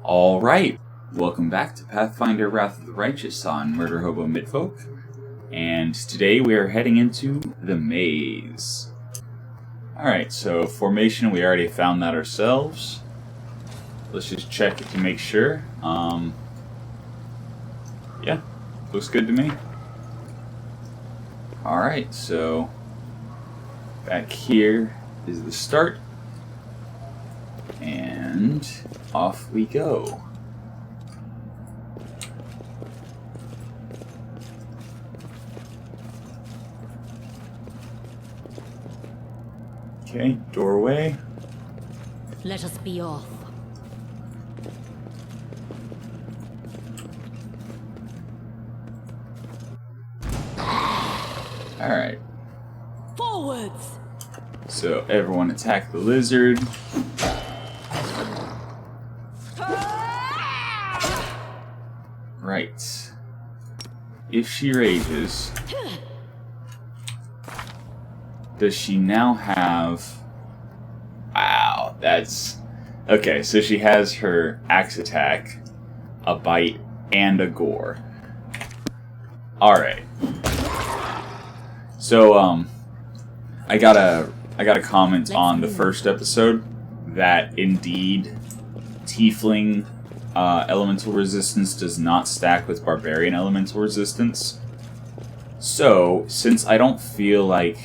Alright, welcome back to Pathfinder Wrath of the Righteous on Murderhobo Mittwoch, and today we are heading into the maze. Alright, so formation, we already found that ourselves. Let's just check it to make sure. Yeah, looks good to me. Alright, so back here is the start. And off we go. Okay, doorway. Let us be off. Alright. Forwards! So everyone attack the lizard. Right. If she rages, does she now have... Wow, that's... Okay, so she has her axe attack, a bite, and a gore. Alright. So, I got a comment on the first episode that indeed Tiefling elemental resistance does not stack with Barbarian elemental resistance. So, since I don't feel like...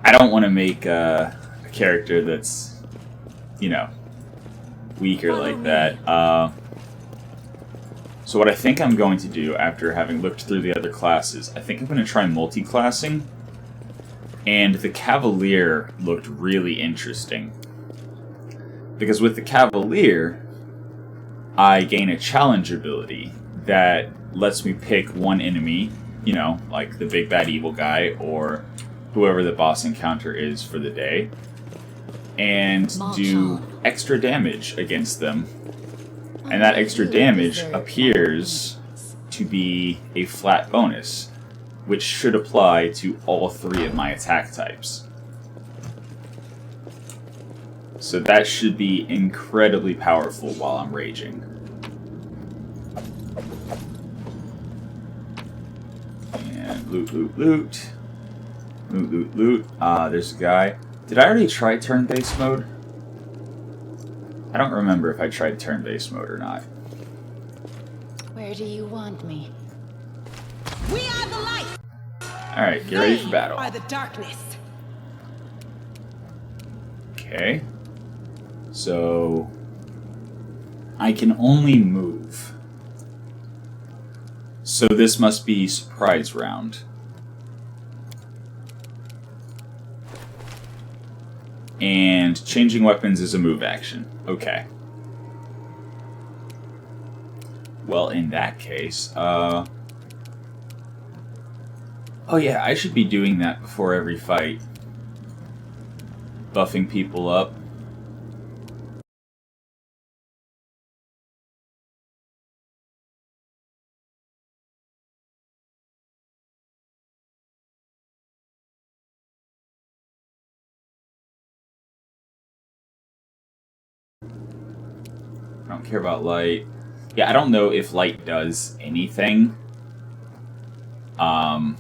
I don't want to make a character that's, you know, weaker like that. So what I think I'm going to do, after having looked through the other classes, I think I'm going to try multi-classing. And the Cavalier looked really interesting. Because with the Cavalier, I gain a challenge ability that lets me pick one enemy, you know, like the big bad evil guy, or whoever the boss encounter is for the day, and do extra damage against them. And that extra damage appears to be a flat bonus, which should apply to all three of my attack types. So that should be incredibly powerful while I'm raging. And loot, loot, loot. Loot, loot, loot. There's a guy. Did I already try turn-based mode? I don't remember if I tried turn-based mode or not. Where do you want me? We are the light! Alright, get ready for battle. Are the darkness. Okay. So... I can only move. So this must be surprise round. And changing weapons is a move action. Okay. Well, in that case, oh yeah, I should be doing that before every fight. Buffing people up. I don't care about light. Yeah, I don't know if light does anything. From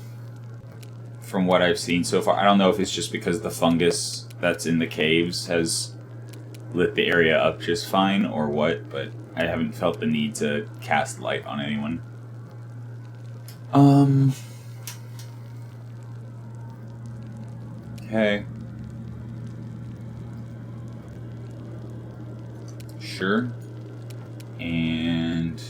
what I've seen so far. I don't know if it's just because the fungus that's in the caves has lit the area up just fine or what, but I haven't felt the need to cast light on anyone. Okay. Sure. And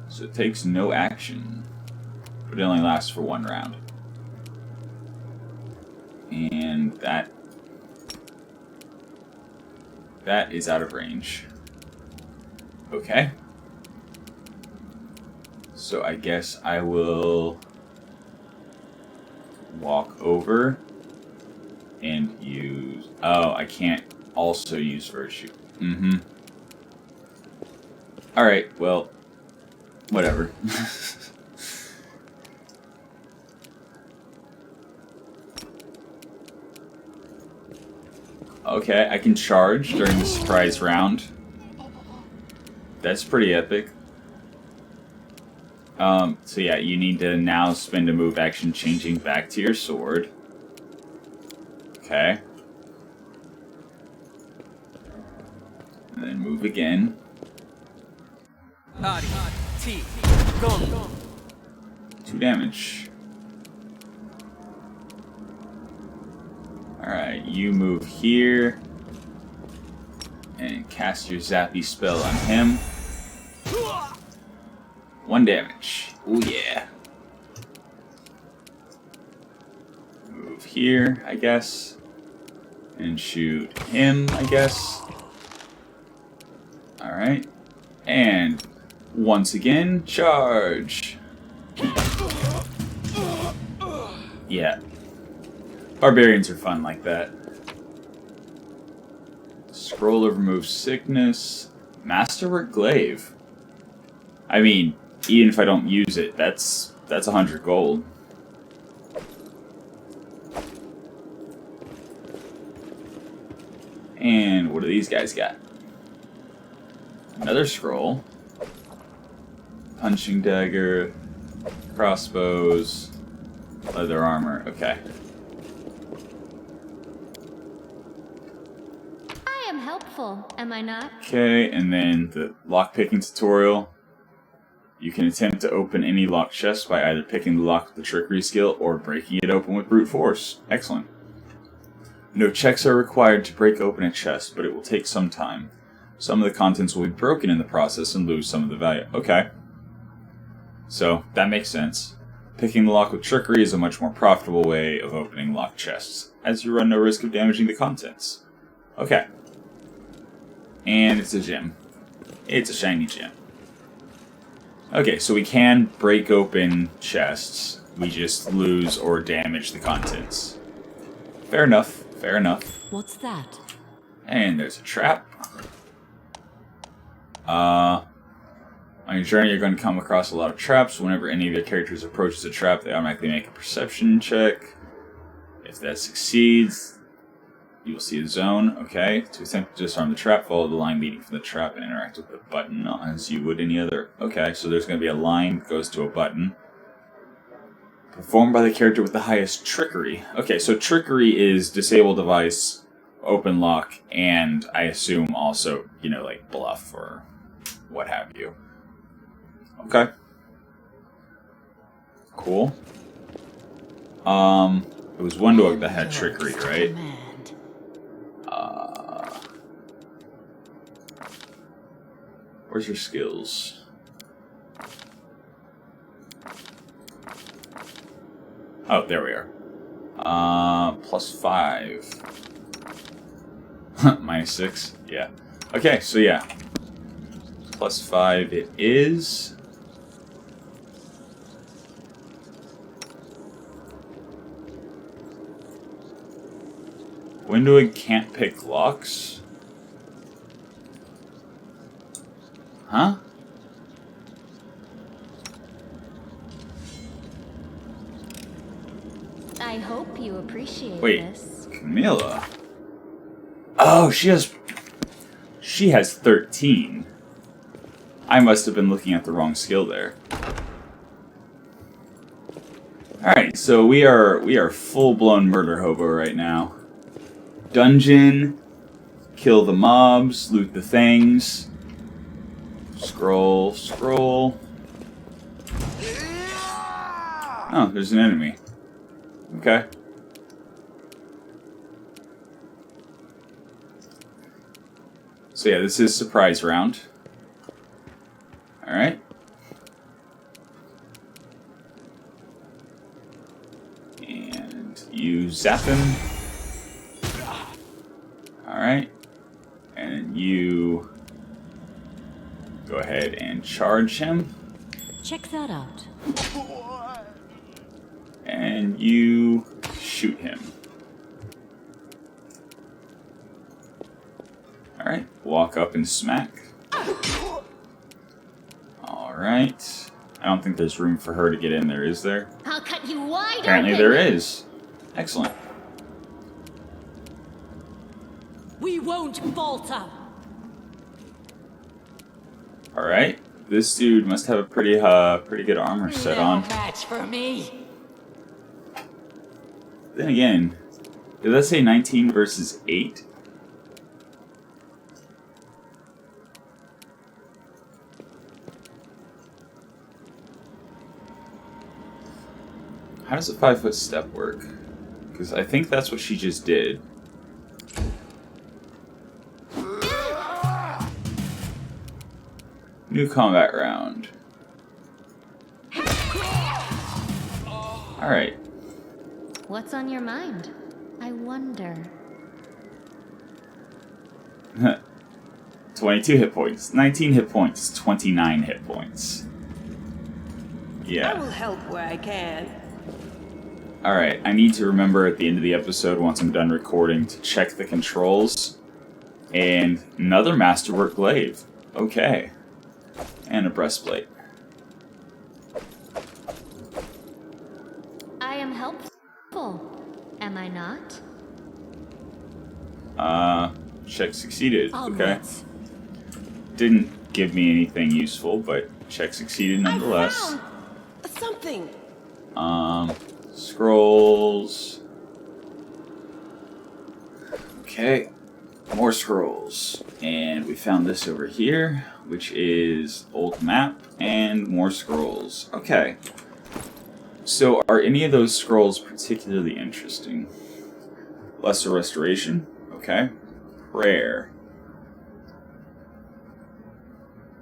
so it takes no action, but it only lasts for one round. And that is out of range. Okay. So I guess I will walk over and use... Oh, I can't also use Virtue. Alright, well, whatever. Okay, I can charge during the surprise round. That's pretty epic. So yeah, you need to now spend a move action changing back to your sword. Okay. And then move again. 2 damage. Alright, you move here. And cast your zappy spell on him. 1 damage. Ooh yeah. Move here, I guess. And shoot him, I guess. Alright. And once again, charge. Yeah. Barbarians are fun like that. Scroll of remove sickness. Masterwork glaive. I mean, even if I don't use it, that's 100 gold. And what do these guys got? Another scroll. Punching dagger. Crossbows. Leather armor. Okay. I am helpful, am I not? Okay, and then the lockpicking tutorial. You can attempt to open any locked chest by either picking the lock with the trickery skill or breaking it open with brute force. Excellent. No checks are required to break open a chest, but it will take some time. Some of the contents will be broken in the process and lose some of the value. Okay. So, that makes sense. Picking the lock with trickery is a much more profitable way of opening locked chests, as you run no risk of damaging the contents. Okay. And it's a gem. It's a shiny gem. Okay, so we can break open chests. We just lose or damage the contents. Fair enough. Fair enough. What's that? And there's a trap. On your journey, you're going to come across a lot of traps. Whenever any of your characters approaches a trap, they automatically make a perception check. If that succeeds, you will see a zone. Okay. To attempt to disarm the trap, follow the line leading from the trap and interact with the button as you would any other. Okay, so there's going to be a line that goes to a button. Performed by the character with the highest trickery. Okay, so trickery is disable device, open lock, and I assume also, like bluff or what have you. Okay. Cool. It was one dog that had trickery, right? Where's your skills? Oh, there we are. +5. -6. Yeah. Okay, so yeah. +5 it is. Windowing can't pick locks? Huh? I hope you appreciate Wait, this. Camilla? Oh, she has 13. I must have been looking at the wrong skill there. Alright, so we are full-blown murder-hobo right now. Dungeon, kill the mobs, loot the things. Scroll. Oh, there's an enemy. Okay. So yeah, this is surprise round. Alright. And you zap him. Alright. And you go ahead and charge him. Check that out. And you shoot him. Alright, walk up and smack. Alright. I don't think there's room for her to get in there, is there? I'll cut you wide Apparently open. there is. Excellent. We won't falter. Alright. This dude must have a pretty good armor set on. No match for me. Then again, did that say 19 versus 8? How does a 5-foot step work? Because I think that's what she just did. New combat round. Alright. What's on your mind? I wonder. 22 hit points. 19 hit points. 29 hit points. I Yeah. will help where I can. Alright, I need to remember at the end of the episode, once I'm done recording, to check the controls. And another Masterwork glaive. Okay. And a breastplate. I am helpful. Am I not? Check succeeded. Okay. Onwards. Didn't give me anything useful, but check succeeded nonetheless. I found something. Scrolls. Okay. More scrolls. And we found this over here, which is old map and more scrolls. Okay. So are any of those scrolls particularly interesting? Lesser Restoration. Okay. Prayer.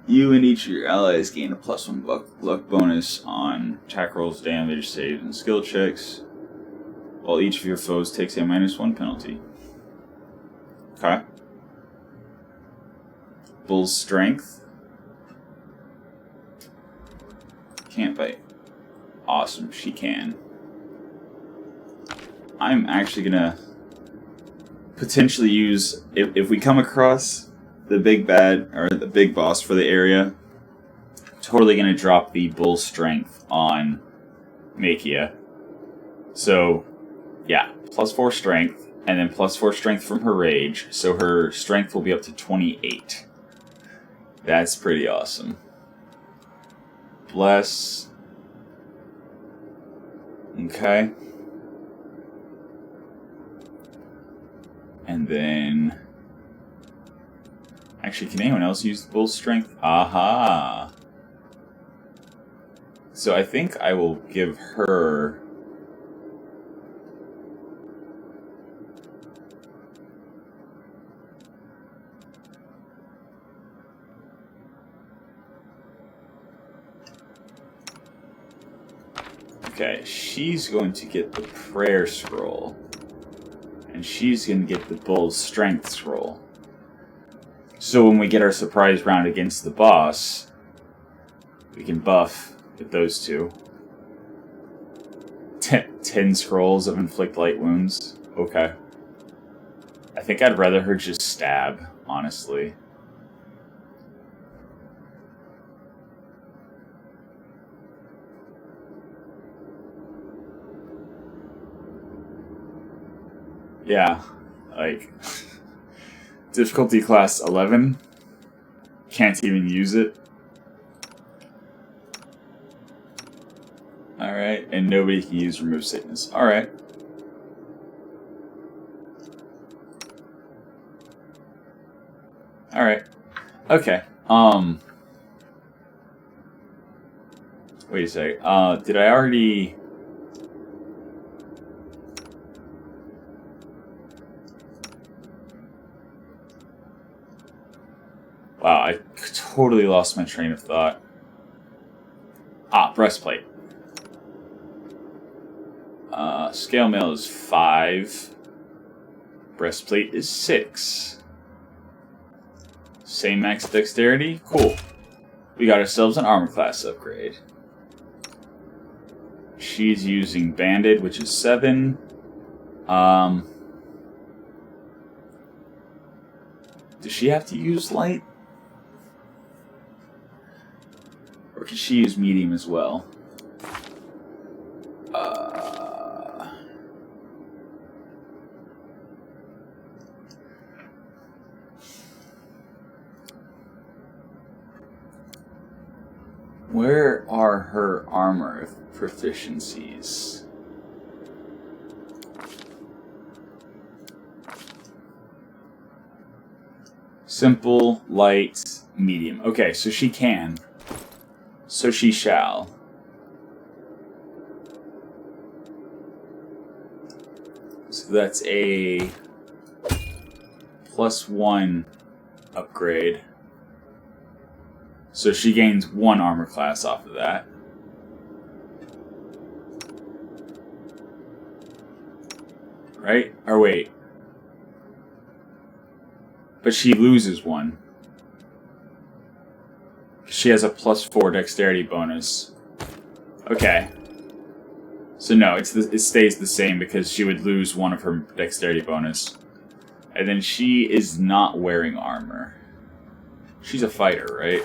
You and each of your allies gain a +1 luck bonus on attack rolls, damage, saves, and skill checks, while each of your foes takes a -1 penalty. Okay. Bull's Strength. Can't bite. Awesome, she can. I'm actually gonna potentially use, if we come across the big bad, or the big boss for the area, totally gonna drop the Bull Strength on Makia. So, yeah, +4 strength, and then +4 strength from her rage, so her strength will be up to 28. That's pretty awesome. Bless. Okay. And then... Actually, can anyone else use the Bull's Strength? Aha! So I think I will give her... Okay, she's going to get the Prayer Scroll. And she's going to get the Bull's Strength Scroll. So when we get our surprise round against the boss, we can buff with those two. 10 scrolls of inflict light wounds. Okay. I think I'd rather her just stab, honestly. Yeah, like... Difficulty class 11. Can't even use it. Alright, and nobody can use Remove Sickness. Alright. Alright. Okay. Wait a sec. Did I already... Wow, I totally lost my train of thought. Breastplate. Scale mail is 5. Breastplate is 6. Same max dexterity? Cool. We got ourselves an armor class upgrade. She's using Banded, which is 7. Does she have to use light? Or can she use medium as well? Where are her armor proficiencies? Simple, light, medium. Okay, so she can. So she shall. So that's a +1 upgrade. So she gains 1 armor class off of that. Right? Or wait. But she loses 1. She has a +4 dexterity bonus. Okay. So no, it stays the same because she would lose 1 of her dexterity bonus. And then she is not wearing armor. She's a fighter, right?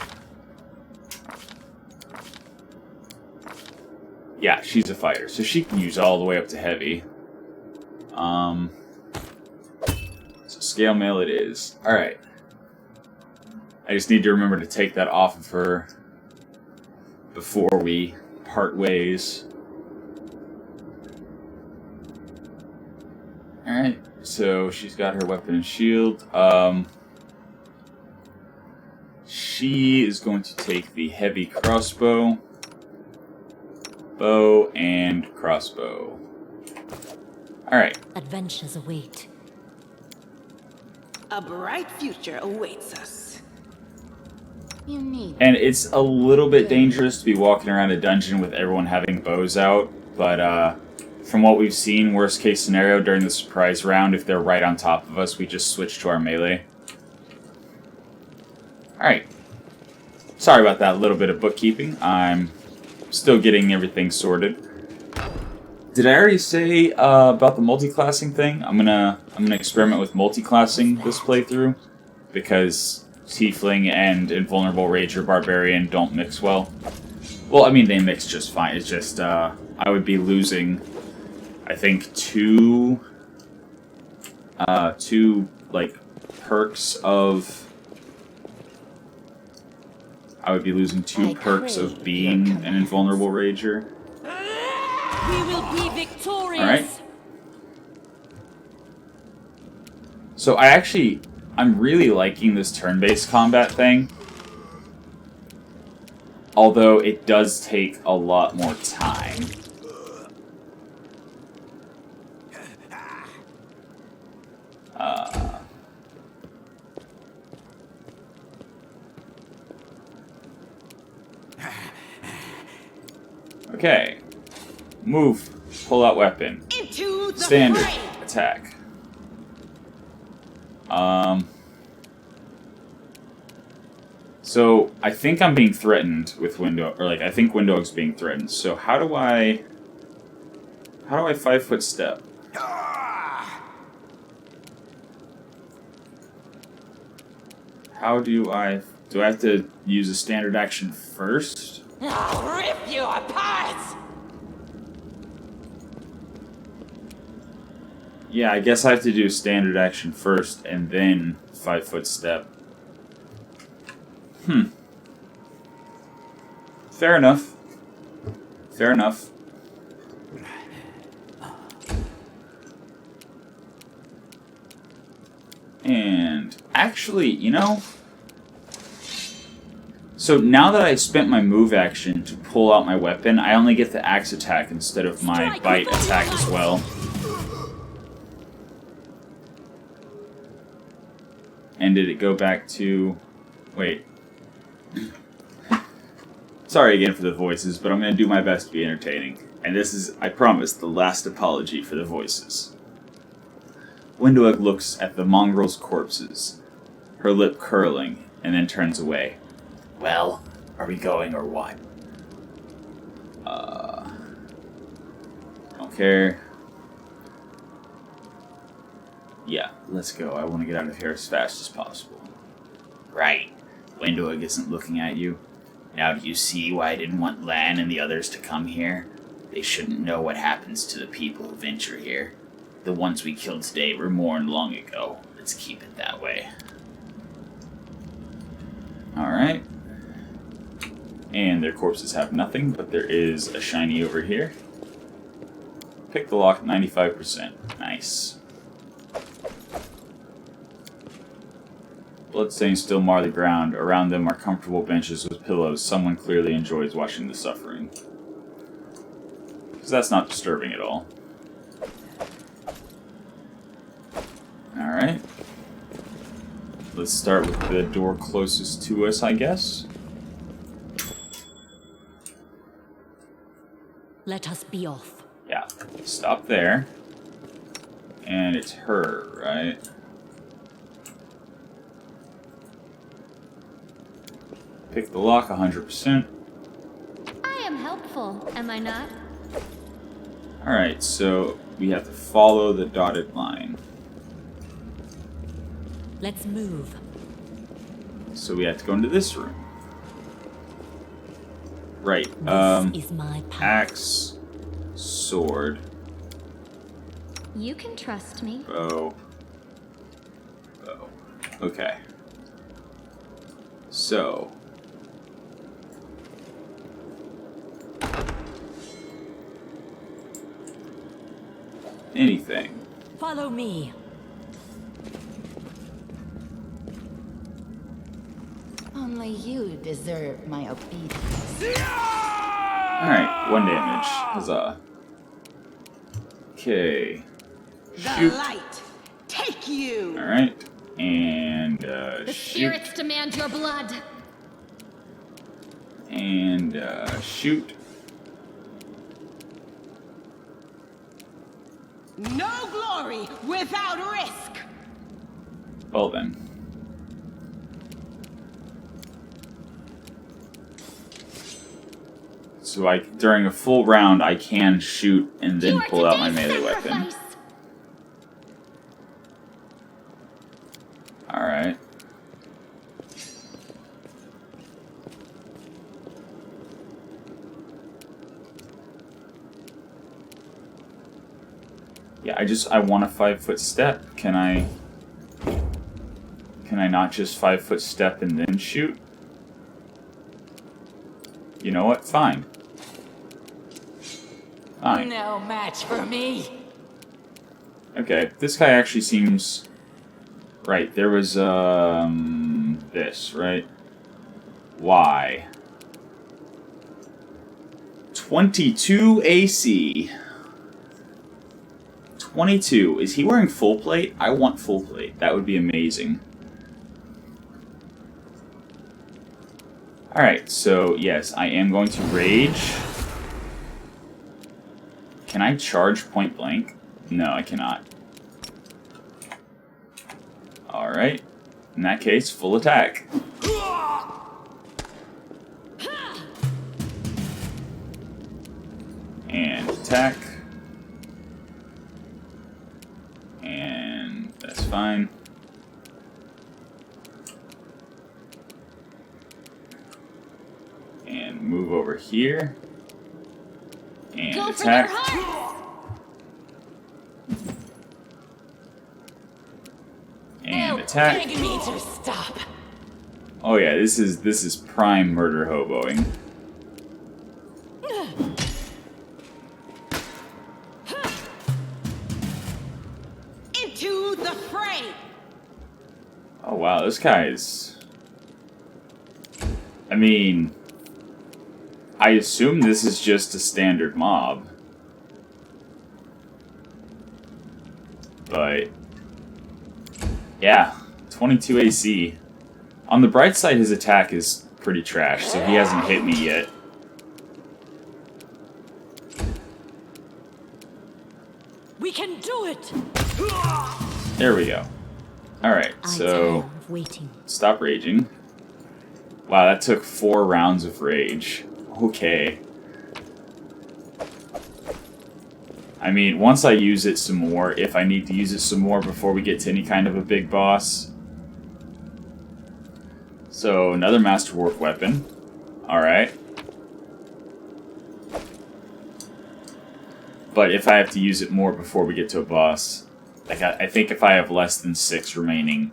Yeah, she's a fighter. So she can use all the way up to heavy. So scale mail it is. Alright. I just need to remember to take that off of her before we part ways. Alright, so she's got her weapon and shield. She is going to take the heavy crossbow, bow, and crossbow. Alright. Adventures await. A bright future awaits us. You need. And it's a little bit dangerous to be walking around a dungeon with everyone having bows out, but from what we've seen, worst case scenario during the surprise round, if they're right on top of us, we just switch to our melee. Alright. Sorry about that little bit of bookkeeping. I'm still getting everything sorted. Did I already say about the multi-classing thing? I'm gonna experiment with multi-classing this playthrough because Tiefling and Invulnerable Rager Barbarian don't mix well. Well, I mean they mix just fine. It's just I would be losing, I think, two like perks of. I would be losing 2 perks of being an Invulnerable Rager. We will be victorious. Alright. So I'm really liking this turn-based combat thing. Although it does take a lot more time. Okay. Move. Pull out weapon. Into the Standard. fray. Attack. So I think I'm being threatened with I think Windog's being threatened. So how do I 5-foot step? How do I have to use a standard action first? I'll rip you apart. Yeah, I guess I have to do standard action first and then 5-foot step. Fair enough. Fair enough. And actually, you know, so now that I spent my move action to pull out my weapon, I only get the axe attack instead of my bite attack as well. And did it go back to... Wait. Sorry again for the voices, but I'm going to do my best to be entertaining. And this is, I promise, the last apology for the voices. Windoweg looks at the mongrel's corpses, her lip curling, and then turns away. Well, are we going or what? Don't care. Yeah, let's go. I want to get out of here as fast as possible. Right. Windoweg isn't looking at you. Now do you see why I didn't want Lan and the others to come here? They shouldn't know what happens to the people who venture here. The ones we killed today were mourned long ago. Let's keep it that way. Alright. And their corpses have nothing, but there is a shiny over here. Pick the lock, 95%. Nice. Bloodstains still mar the ground. Around them are comfortable benches with pillows. Someone clearly enjoys watching the suffering. Because that's not disturbing at all. Alright. Let's start with the door closest to us, I guess. Let us be off. Yeah. Stop there. And it's her, right? Pick the lock, 100%. I am helpful, am I not? Alright, so we have to follow the dotted line. Let's move. So we have to go into this room. Right, This is my path. axe, sword, You can trust me. bow. Okay. So. Anything. Follow me. Only you deserve my obedience. Alright, 1 damage. Huzzah. Okay. The Shoot. light. Take you. Alright. And, The shoot. spirits demand your blood. And, shoot. No glory without risk. Well then. So during a full round, I can shoot and then You are pull out my today's melee weapon. sacrifice. Alright. Yeah, I want a 5-foot step. Can I not just 5-foot step and then shoot? You know what? Fine. Fine. No match for me. Okay, this guy actually seems... Right, there was, this, right? Why? 22 AC. 22. Is he wearing full plate? I want full plate. That would be amazing. Alright, so yes, I am going to rage. Can I charge point blank? No, I cannot. Alright. In that case, full attack. And attack. And that's fine. And move over here. And Go for their attack. hearts. And attack. Beg me to stop. Oh yeah, this is prime murder hoboing. Into the fray. Oh wow, this guy's... I mean... I assume this is just a standard mob. But... yeah, 22 AC. On the bright side, his attack is pretty trash, so he hasn't hit me yet. We can do it. There we go. Alright, so... of waiting. Stop raging. Wow, that took 4 rounds of rage. Okay. I mean, once I use it some more, if I need to use it some more before we get to any kind of a big boss. So, another Masterwork weapon. Alright. But if I have to use it more before we get to a boss, like I think if I have less than 6 remaining,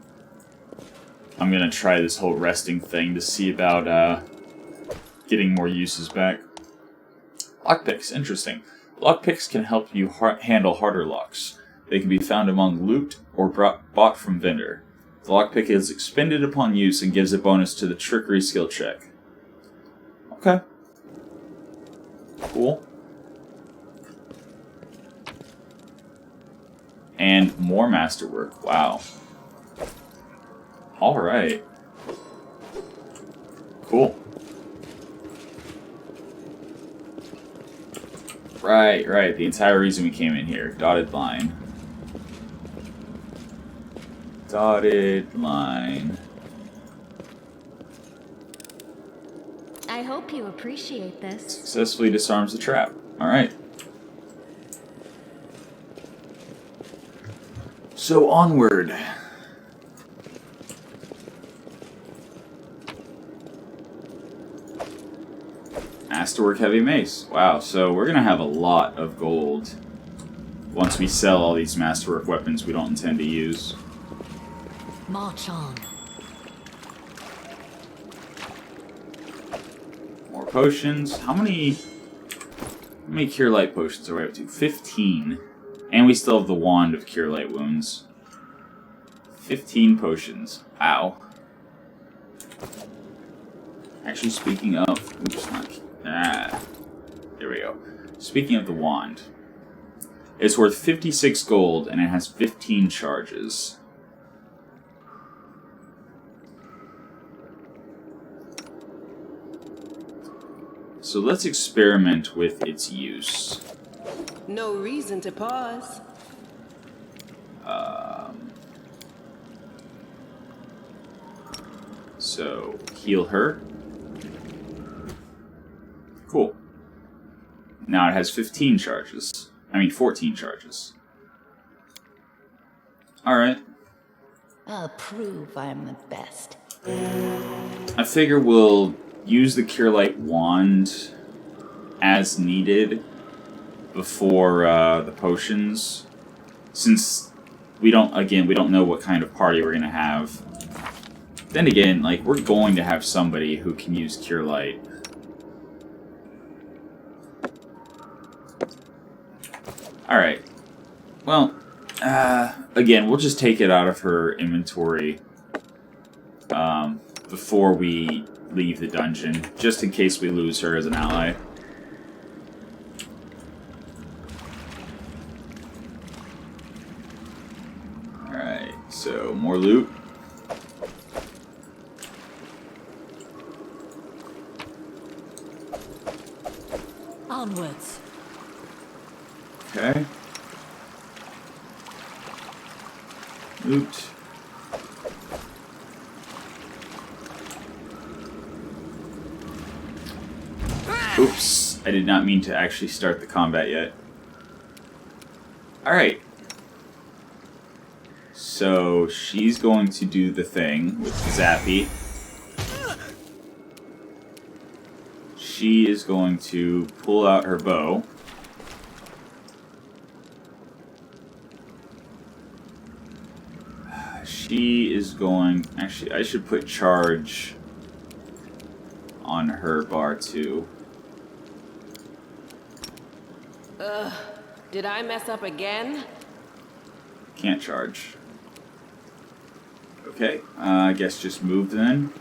I'm gonna try this whole resting thing to see about getting more uses back. Lockpicks, interesting. Lockpicks can help you handle harder locks. They can be found among loot or bought from vendor. The lockpick is expended upon use and gives a bonus to the trickery skill check. Okay. Cool. And more masterwork. Wow. Alright. Cool. Right. The entire reason we came in here. Dotted line. Dotted line. I hope you appreciate this. Successfully disarms the trap. Alright. So onward. Masterwork heavy mace. Wow, so we're gonna have a lot of gold once we sell all these masterwork weapons we don't intend to use. March on. More potions. How many cure light potions are we up to? 15. And we still have the wand of cure light wounds. 15 potions. Ow. Actually, speaking of... Oops, not... there we go. Speaking of the wand. It's worth 56 gold, and it has 15 charges. So let's experiment with its use. No reason to pause. So, heal her. Cool. Now it has 15 charges. I mean 14 charges. Alright. I'll prove I'm the best. I figure we'll use the Cure Light wand as needed before the potions. Since we don't know what kind of party we're going to have. Then again, like, we're going to have somebody who can use Cure Light. Alright. Well, again, we'll just take it out of her inventory before we leave the dungeon, just in case we lose her as an ally. Alright, so more loot. Onwards. Okay. Loot. Oops, I did not mean to actually start the combat yet. Alright. So, she's going to do the thing with Zappy. She is going to pull out her bow. She is going... Actually, I should put charge on her bar, too. Did I mess up again? Can't charge. Okay, I guess just move then.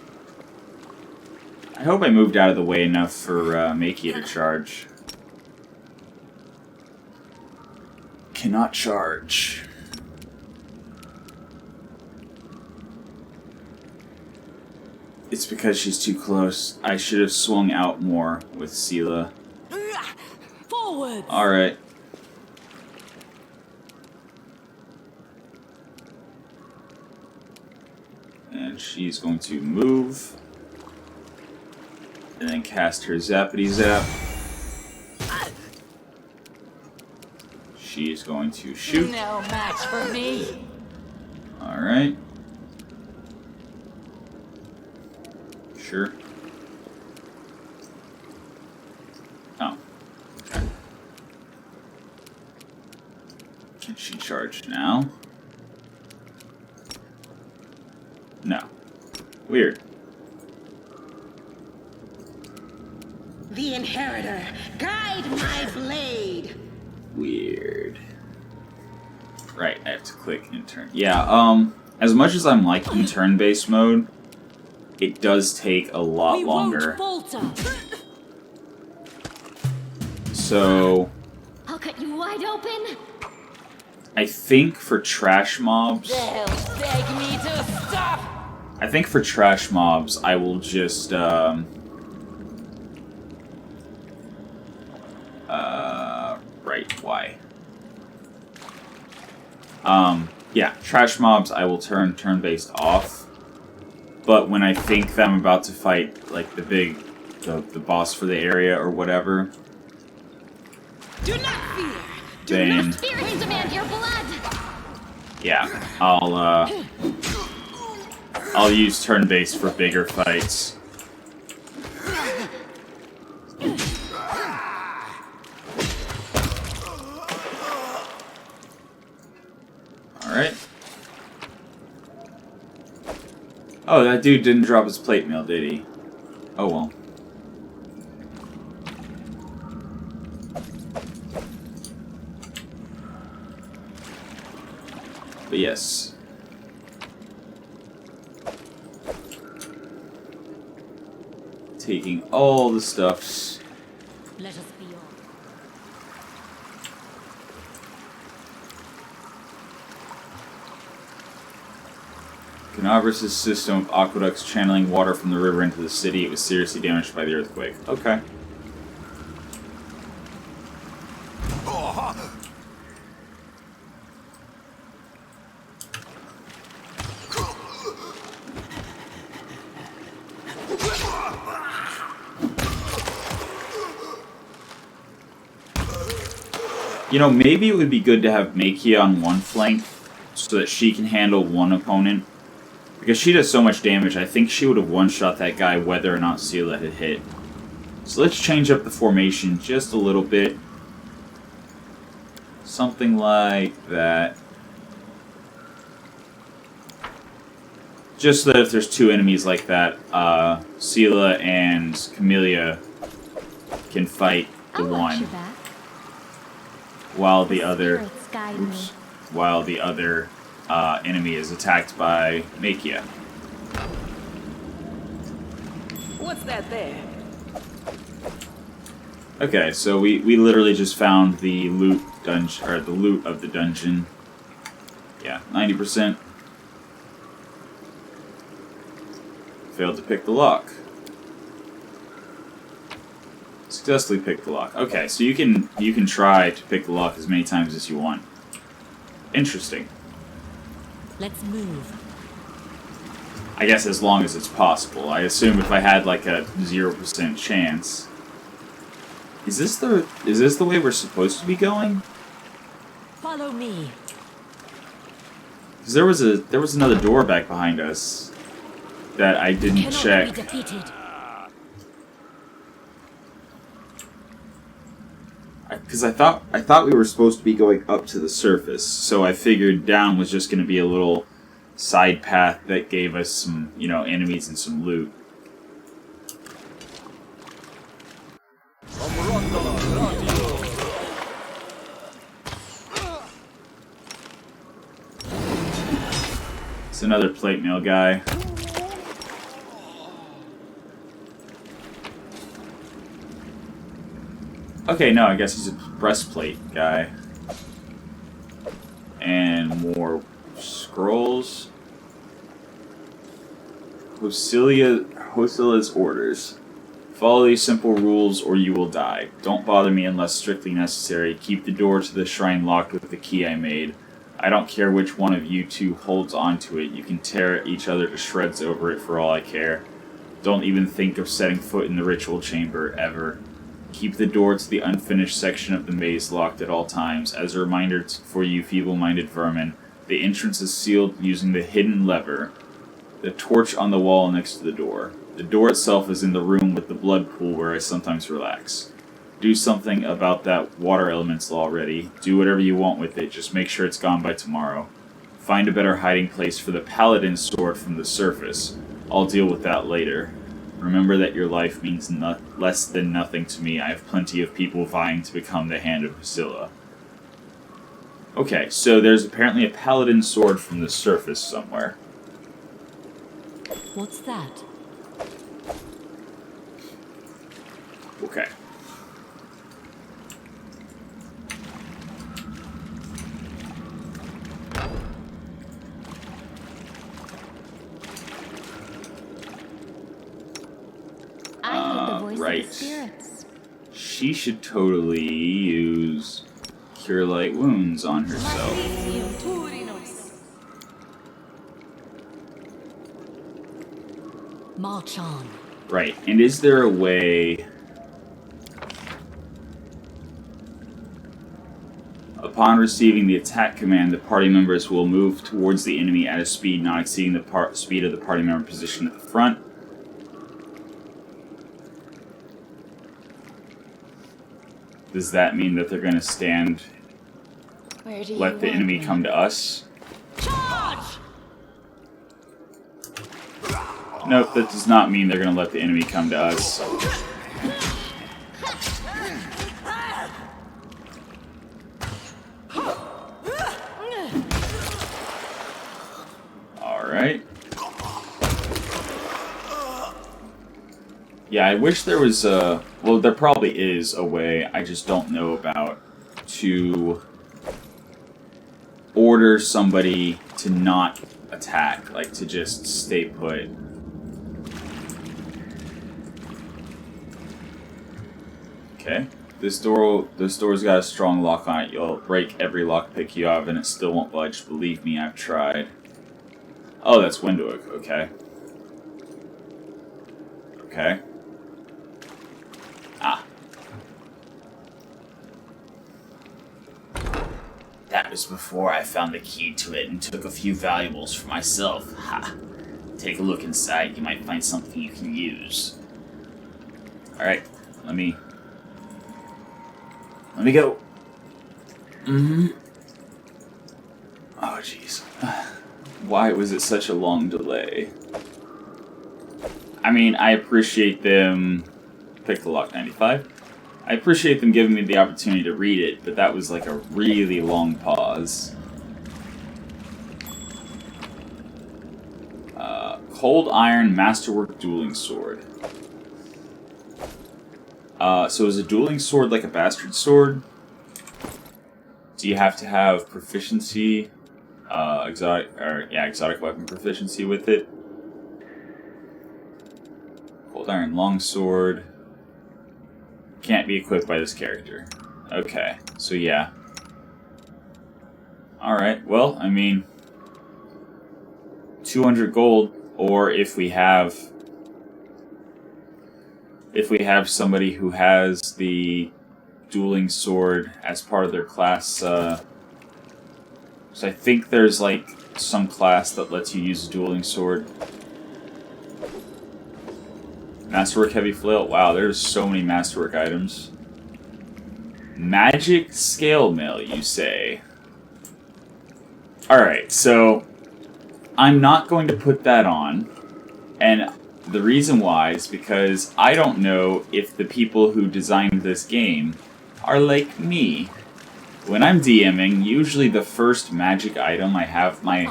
I hope I moved out of the way enough for Makey to charge. Cannot charge. It's because she's too close. I should have swung out more with Sela. Forward. Alright. And she's going to move. And then cast her Zappity Zap. She is going to shoot. No match for me. Alright. Sure. Oh. Okay. Can she charge now? No. Weird. The Inheritor, guide my blade. Weird. Right, I have to click in turn. Yeah, as much as I'm liking turn-based mode, it does take a lot longer. Won't falter. So, I'll cut you wide open. I think for trash mobs, They'll beg me to stop. I think for trash mobs, I will just, right, why? Yeah, trash mobs I will turn turn-based off, but when I think that I'm about to fight, like, the boss for the area or whatever, Do not fear. then, Spirits demand your blood. yeah, I'll use turn-based for bigger fights. Alright. Oh, that dude didn't drop his plate mail, did he? Oh well. But yes. Taking all the stuffs. Let us be on. Canavras' system of aqueducts channeling water from the river into the city. It was seriously damaged by the earthquake. Okay. You know, maybe it would be good to have Makia on one flank so that she can handle one opponent. Because she does so much damage, I think she would have one-shot that guy whether or not Sela had hit. So let's change up the formation just a little bit. Something like that. Just so that if there's two enemies like that, Sela and Camellia can fight the I'll watch one. your back. While the other... Spirits guide Oops. me. While the other enemy is attacked by Makia. What's that there? Okay, so we literally just found the loot dungeon, or the loot of the dungeon. Yeah, 90%. Failed to pick the lock. Successfully picked the lock. Okay, so you can try to pick the lock as many times as you want. Interesting. Let's move. I guess as long as it's possible. I assume if I had like a 0% chance. Is this the way we're supposed to be going? Follow me. Because there was another door back behind us that I didn't Cannot check. be defeated. Because I thought we were supposed to be going up to the surface, so I figured down was just going to be a little side path that gave us some, you know, enemies and some loot. It's another plate mail guy. Okay, no, I guess he's a breastplate guy. And more scrolls. Hosila's orders. Follow these simple rules or you will die. Don't bother me unless strictly necessary. Keep the door to the shrine locked with the key I made. I don't care which one of you two holds onto it. You can tear each other to shreds over it for all I care. Don't even think of setting foot in the ritual chamber, ever. Keep the door to the unfinished section of the maze locked at all times. As a reminder for you feeble-minded vermin, the entrance is sealed using the hidden lever, the torch on the wall next to the door. The door itself is in the room with the blood pool where I sometimes relax. Do something about that water elemental already. Do whatever you want with it, just make sure it's gone by tomorrow. Find a better hiding place for the paladin sword from the surface. I'll deal with that later. Remember that your life means less than nothing to me. I have plenty of people vying to become the Hand of Priscilla. Okay, so there's apparently a paladin sword from the surface somewhere. What's that? Okay. I need the voice right. of the spirits. She should totally use Cure Light Wounds on herself. March on. Right, and is there a way... Upon receiving the attack command, the party members will move towards the enemy at a speed not exceeding the speed of the party member positioned at the front. Does that mean that they're going to stand, let the enemy come to us? Charge! Nope, that does not mean they're going to let the enemy come to us. Alright. Yeah, I wish there was a... Well, there probably is a way, I just don't know about, to order somebody to not attack, like to just stay put. Okay. This door's got a strong lock on it. You'll break every lockpick you have and it still won't budge. Believe me, I've tried. Oh, that's Windhoek. Okay. Okay. Ah. That was before I found the key to it and took a few valuables for myself. Ha. Take a look inside. You might find something you can use. Alright. Let me go. Mm-hmm. Oh, jeez. Why was it such a long delay? I mean, I appreciate them... Pick the lock 95. I appreciate them giving me the opportunity to read it, but that was like a really long pause. Cold Iron Masterwork Dueling Sword. So is a dueling sword like a bastard sword? Do you have to have proficiency, exotic weapon proficiency with it? Cold Iron Longsword. Can't be equipped by this character. Okay, so yeah. Alright, well, I mean... 200 gold, or if we have somebody who has the dueling sword as part of their class, so I think there's like some class that lets you use a dueling sword. Masterwork Heavy Flail. Wow, there's so many Masterwork items. Magic Scale Mail, you say? Alright, so I'm not going to put that on, and the reason why is because I don't know if the people who designed this game are like me. When I'm DMing, usually the first magic item I have my,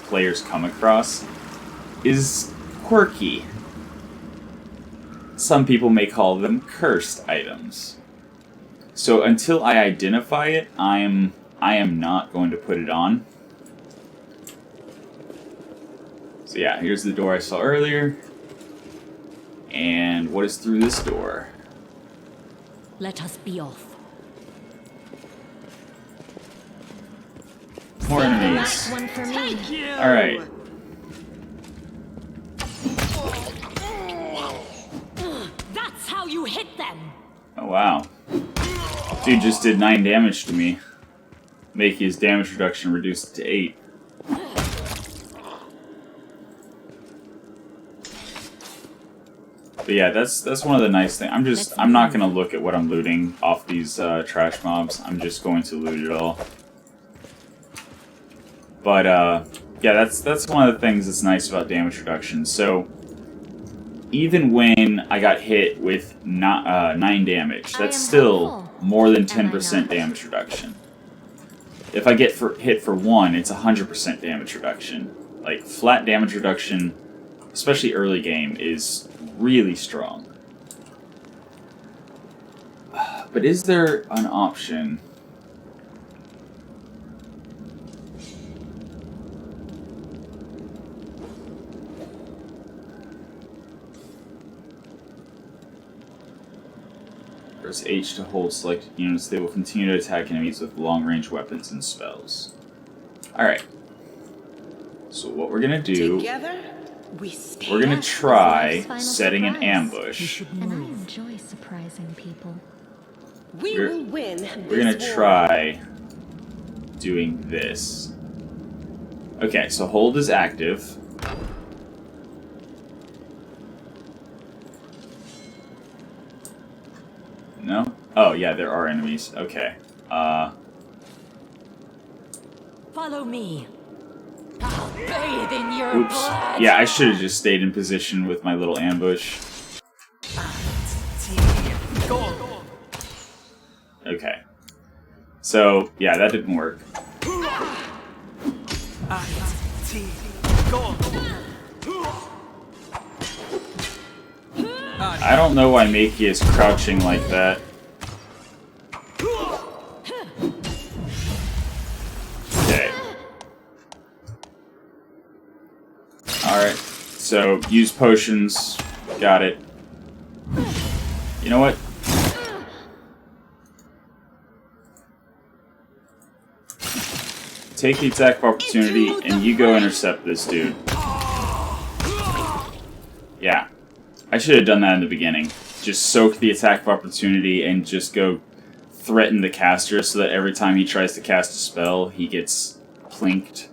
players come across is quirky. Some people may call them cursed items. So until I identify it, I am not going to put it on. So yeah, here's the door I saw earlier. And what is through this door? Let us be off. More enemies. Last one for me. Alright. That's how you hit them! Oh wow. Dude just did 9 damage to me. Make his damage reduction reduced to 8. But yeah, that's one of the nice things. I'm not gonna look at what I'm looting off these trash mobs. I'm just going to loot it all. But yeah, that's one of the things that's nice about damage reduction. So even when I got hit with 9 damage, that's still more than 10% damage reduction. If I get hit for 1, it's 100% damage reduction. Like, flat damage reduction, especially early game, is really strong. But is there an option? Press H to hold selected units. They will continue to attack enemies with long-range weapons and spells. Alright. So what we're going to do... Together, we're going to try setting an ambush. And I enjoy surprising people. We will win. We're going to try doing this. Okay, so hold is active. No? Oh, yeah, there are enemies. Okay. Follow me. I'll bathe in your Oops. blood. Yeah, I should have just stayed in position with my little ambush. Okay. So, yeah, that didn't work. I don't know why Makey is crouching like that. Okay. Alright, so use potions. Got it. You know what? Take the attack of opportunity and you go intercept this dude. Yeah. I should have done that in the beginning. Just soak the attack of opportunity and just go threaten the caster so that every time he tries to cast a spell, he gets plinked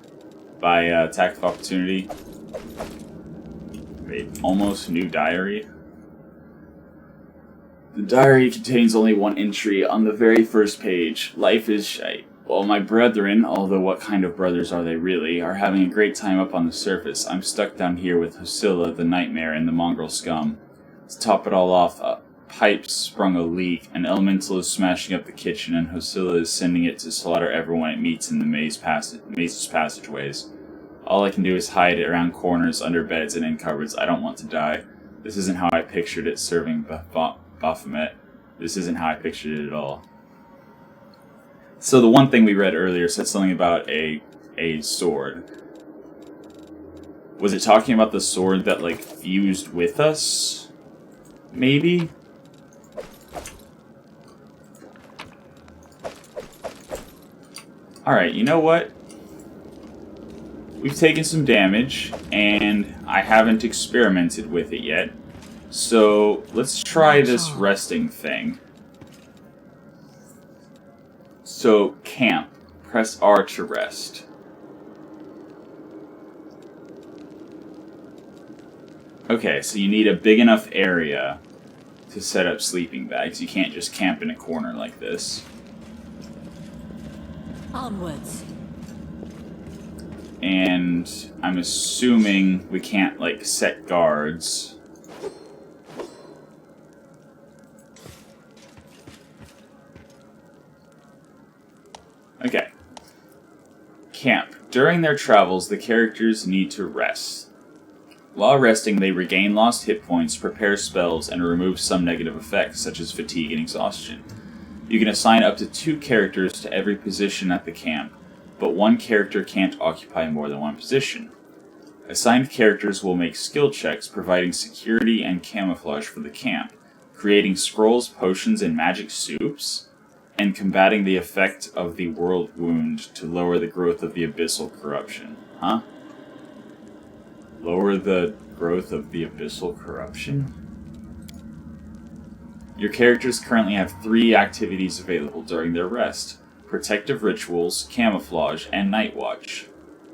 by attack of opportunity. Wait, almost new diary? The diary contains only one entry on the very first page. Life is shite. Well, my brethren, although what kind of brothers are they really, are having a great time up on the surface. I'm stuck down here with Hosilla, the nightmare, and the mongrel scum. To top it all off, a pipe sprung a leak, an elemental is smashing up the kitchen, and Hosilla is sending it to slaughter everyone it meets in the maze's passageways. All I can do is hide it around corners, under beds, and in cupboards. I don't want to die. This isn't how I pictured it serving Baphomet. This isn't how I pictured it at all. So the one thing we read earlier said something about a sword. Was it talking about the sword that, like, fused with us? Maybe? Alright, you know what? We've taken some damage, and I haven't experimented with it yet. So, let's try this resting thing. So, camp. Press R to rest. Okay, so you need a big enough area to set up sleeping bags. You can't just camp in a corner like this. Onwards. And I'm assuming we can't, like, set guards. Okay. Camp. During their travels, the characters need to rest. While resting, they regain lost hit points, prepare spells, and remove some negative effects, such as fatigue and exhaustion. You can assign up to 2 characters to every position at the camp, but one character can't occupy more than one position. Assigned characters will make skill checks, providing security and camouflage for the camp, creating scrolls, potions, and magic soups, and combating the effect of the world wound to lower the growth of the abyssal corruption. Huh? Lower the growth of the abyssal corruption? Your characters currently have 3 activities available during their rest: Protective Rituals, Camouflage, and Night Watch.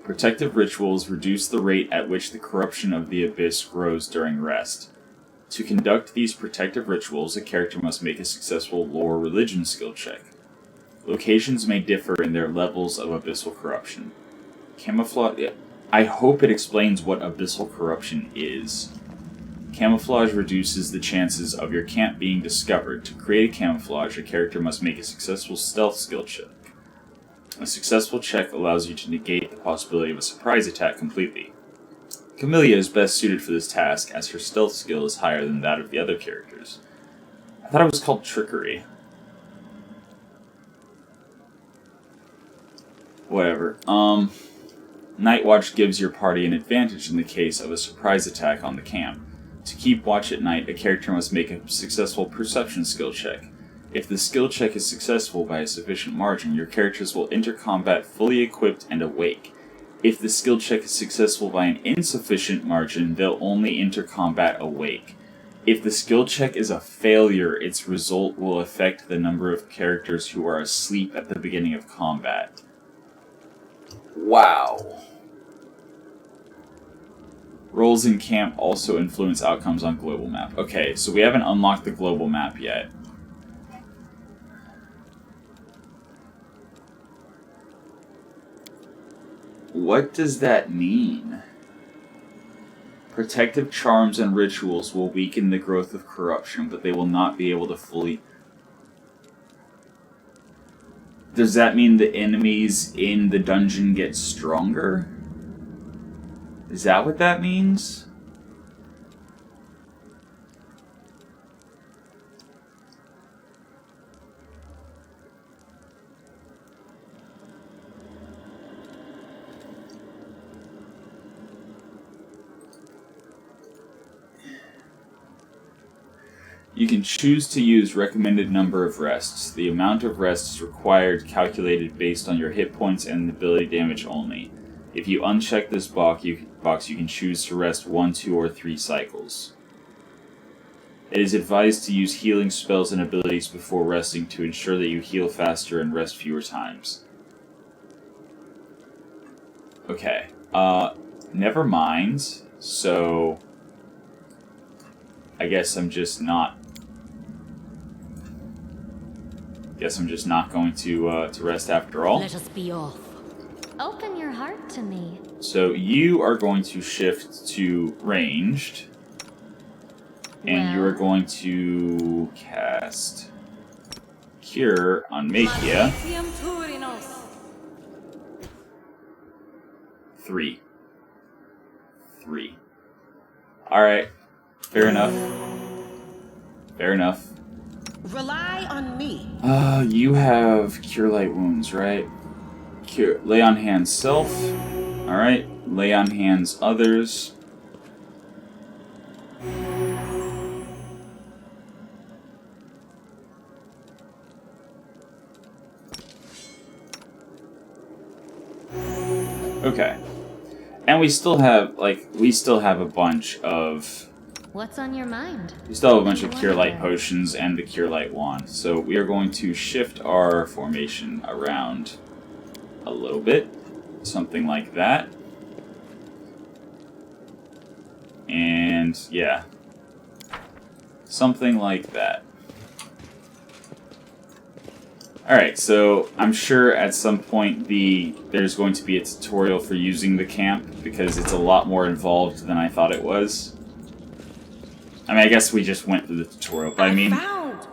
Protective Rituals reduce the rate at which the corruption of the abyss grows during rest. To conduct these protective rituals, a character must make a successful lore religion skill check. Locations may differ in their levels of abyssal corruption. Camouflage... I hope it explains what abyssal corruption is. Camouflage reduces the chances of your camp being discovered. To create a camouflage, a character must make a successful stealth skill check. A successful check allows you to negate the possibility of a surprise attack completely. Camellia is best suited for this task, as her stealth skill is higher than that of the other characters. I thought it was called trickery. Whatever. Night Watch gives your party an advantage in the case of a surprise attack on the camp. To keep watch at night, a character must make a successful perception skill check. If the skill check is successful by a sufficient margin, your characters will enter combat fully equipped and awake. If the skill check is successful by an insufficient margin, they'll only enter combat awake. If the skill check is a failure, its result will affect the number of characters who are asleep at the beginning of combat. Wow. Roles in camp also influence outcomes on global map. Okay, so we haven't unlocked the global map yet. What does that mean? Protective charms and rituals will weaken the growth of corruption, but they will not be able to fully... Does that mean the enemies in the dungeon get stronger? Is that what that means? You can choose to use recommended number of rests. The amount of rests required calculated based on your hit points and ability damage only. If you uncheck this box, you can choose to rest 1, 2, or 3 cycles. It is advised to use healing spells and abilities before resting to ensure that you heal faster and rest fewer times. Okay. Never mind. So, I guess I'm just not going to rest after all. Let us be off. Open your heart to me. So you are going to shift to ranged, and you are going to cast Cure on Makia. 3. Alright. Fair enough. Fair enough. Rely on me. You have Cure Light Wounds, right? Lay on hands self. Alright. Lay on hands others. Okay. And we still have a bunch of... What's on your mind? We still have a bunch of Cure Light potions and the Cure Light wand. So we are going to shift our formation around a little bit. Something like that. And yeah. Something like that. Alright, so I'm sure at some point there's going to be a tutorial for using the camp, because it's a lot more involved than I thought it was. I mean, I guess we just went through the tutorial, but I mean... found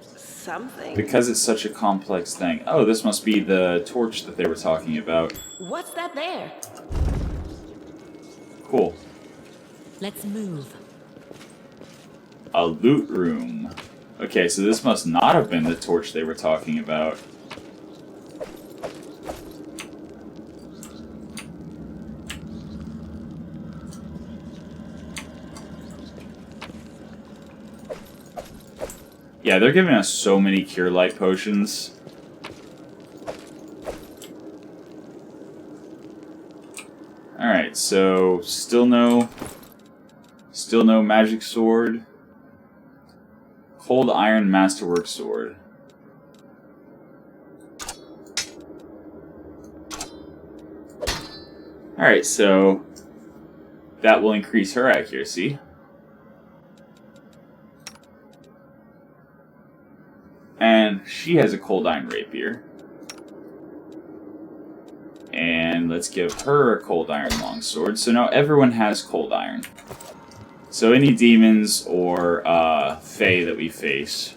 something. Because it's such a complex thing. Oh, this must be the torch that they were talking about. What's that there? Cool. Let's move. A loot room. Okay, so this must not have been the torch they were talking about. Yeah, they're giving us so many Cure Light potions. Alright, so still no magic sword. Cold Iron Masterwork sword. Alright, so that will increase her accuracy. And she has a Cold Iron Rapier. And let's give her a Cold Iron Longsword. So now everyone has Cold Iron. So any demons or Fae that we face,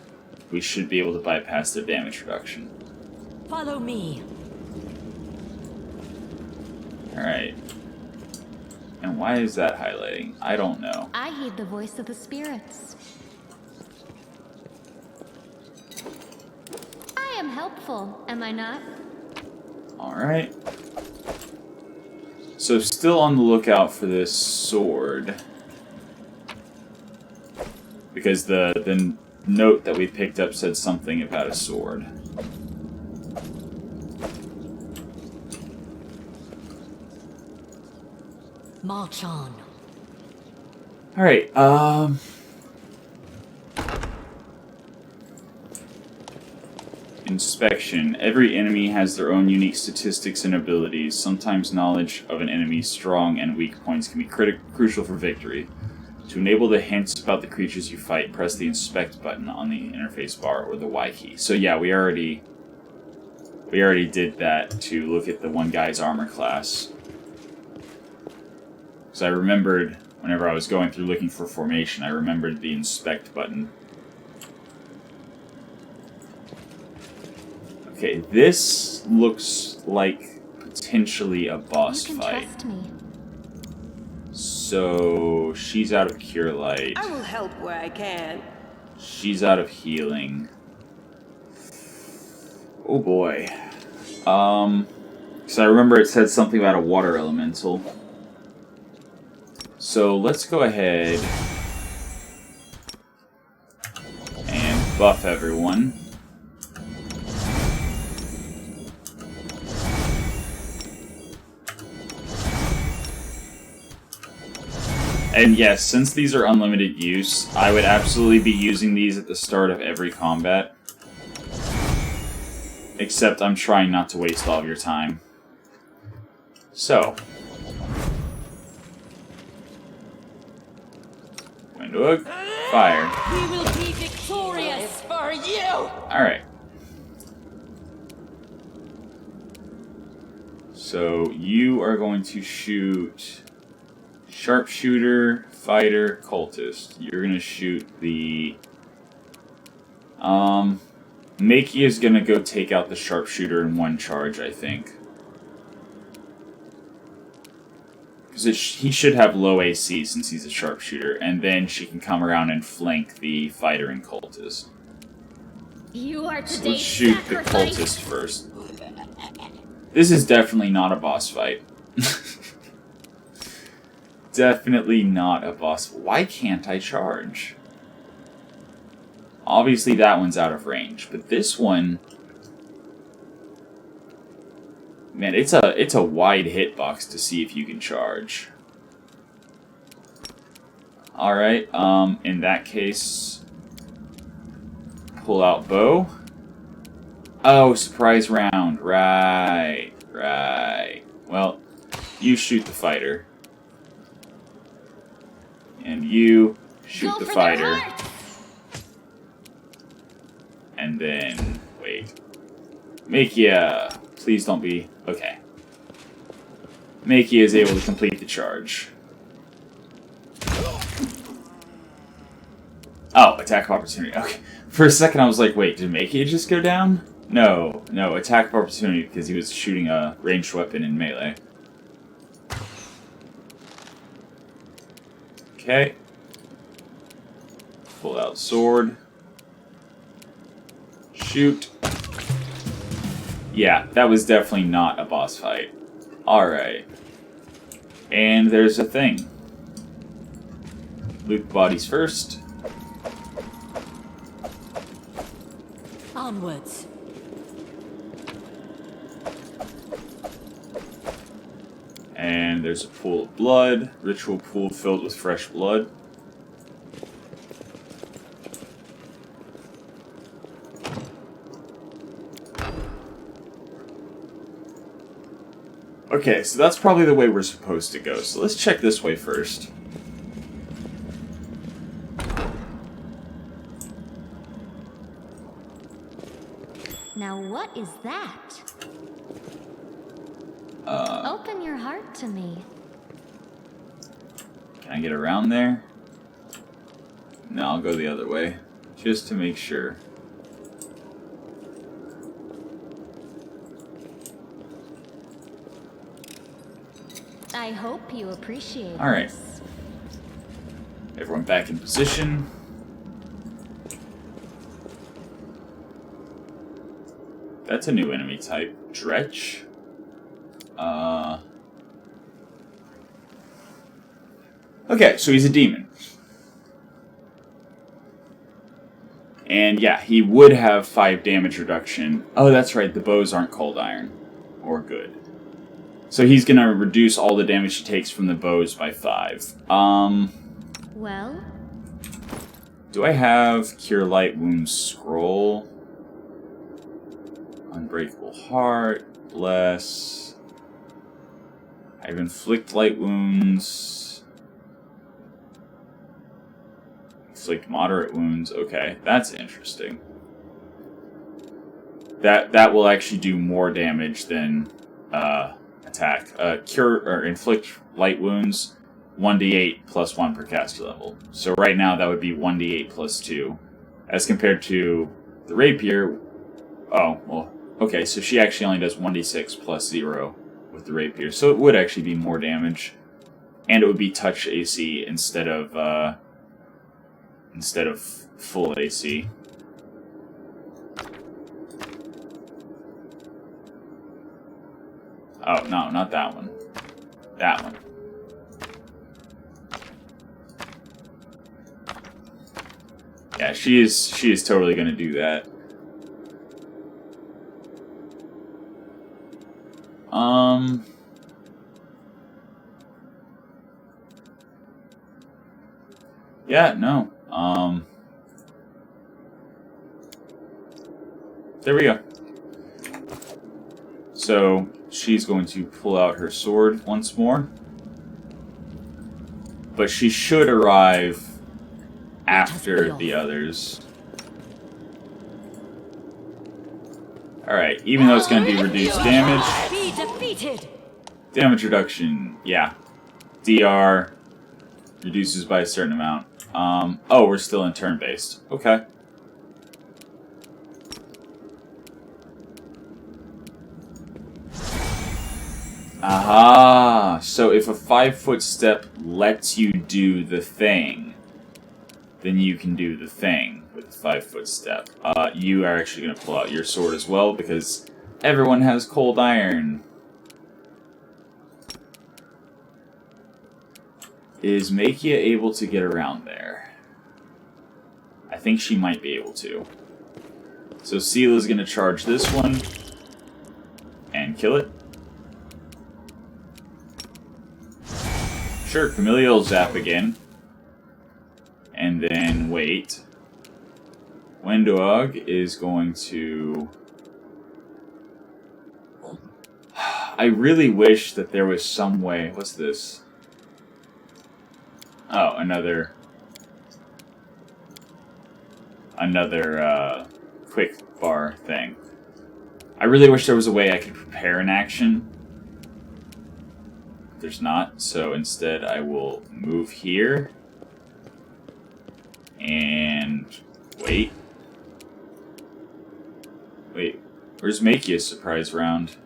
we should be able to bypass their damage reduction. Follow me. Alright. And why is that highlighting? I don't know. I heed the voice of the spirits. I am helpful, am I not? Alright. So still on the lookout for this sword. Because the note that we picked up said something about a sword. March on. Alright, Inspection. Every enemy has their own unique statistics and abilities. Sometimes knowledge of an enemy's strong and weak points can be crucial for victory. To enable the hints about the creatures you fight, press the Inspect button on the interface bar or the Y key. So yeah, we already did that to look at the one guy's armor class. Because I remembered, whenever I was going through looking for formation, I remembered the Inspect button. Okay, this looks like potentially a boss You can fight. trust me. So, she's out of Cure Light. I will help where I can. She's out of healing. Oh boy. So I remember it said something about a water elemental. So let's go ahead and buff everyone. And yes, since these are unlimited use, I would absolutely be using these at the start of every combat. Except I'm trying not to waste all of your time. So. Window hook, fire. We will be victorious. For you! Alright. So you are going to shoot sharpshooter, fighter, cultist. You're gonna shoot the Makey is gonna go take out the sharpshooter in one charge, I think. Because he should have low AC since he's a sharpshooter, and then she can come around and flank the fighter and cultist. You are So today's let's shoot the sacrifice. cultist first. This is definitely not a boss fight. Definitely not a boss. Why can't I charge? Obviously that one's out of range, but this one, man, it's a wide hitbox to see if you can charge. All right, in that case, pull out bow. Oh, surprise round. Right. Well, you shoot the fighter. And you shoot Go the for fighter. their hearts. And then, wait. Makia, please don't be... Okay. Makia is able to complete the charge. Oh, attack of opportunity. Okay. For a second I was like, wait, did Makia just go down? No, attack of opportunity because he was shooting a ranged weapon in melee. Okay. Pull out sword. Shoot. Yeah, that was definitely not a boss fight. Alright. And there's a thing. Loot bodies first. Onwards. And there's a pool of blood. Ritual pool filled with fresh blood. Okay, so that's probably the way we're supposed to go. So let's check this way first. Now what is that? Open your heart to me. Can I get around there? No, I'll go the other way. Just to make sure. I hope you appreciate Alright. this. Everyone back in position. That's a new enemy type. Dretch. Okay, so he's a demon. And yeah, he would have 5 damage reduction. Oh, that's right, the bows aren't cold iron. Or good. So he's gonna reduce all the damage he takes from the bows by 5. Well? Do I have Cure Light Wounds Scroll? Unbreakable Heart. Bless. I have Inflict Light Wounds. Inflict Moderate Wounds. Okay, that's interesting. That will actually do more damage than attack. Cure or Inflict Light Wounds, 1d8 plus 1 per caster level. So right now that would be 1d8 plus 2, as compared to the rapier. Oh well, okay. So she actually only does 1d6 plus 0 with the rapier. So it would actually be more damage, and it would be touch AC instead of full AC. Oh, no, not that one. That one. Yeah, she is totally going to do that. Yeah, no. There we go. So she's going to pull out her sword once more. But she should arrive after the others. Alright, even though it's going to be reduced damage. Be defeated. Damage reduction, yeah. DR reduces by a certain amount. Oh, we're still in turn-based. Okay. Aha! So if a 5-foot step lets you do the thing, then you can do the thing with a 5-foot step. You are actually going to pull out your sword as well, because everyone has cold iron. Is Makia able to get around there? I think she might be able to. So Seela's going to charge this one and kill it. Sure, Familial Zap again. And then wait. Wendog is going to... I really wish that there was some way... What's this? Oh, another quick bar thing. I really wish there was a way I could prepare an action. There's not, so instead I will move here and wait. Wait, where's Makia's surprise round?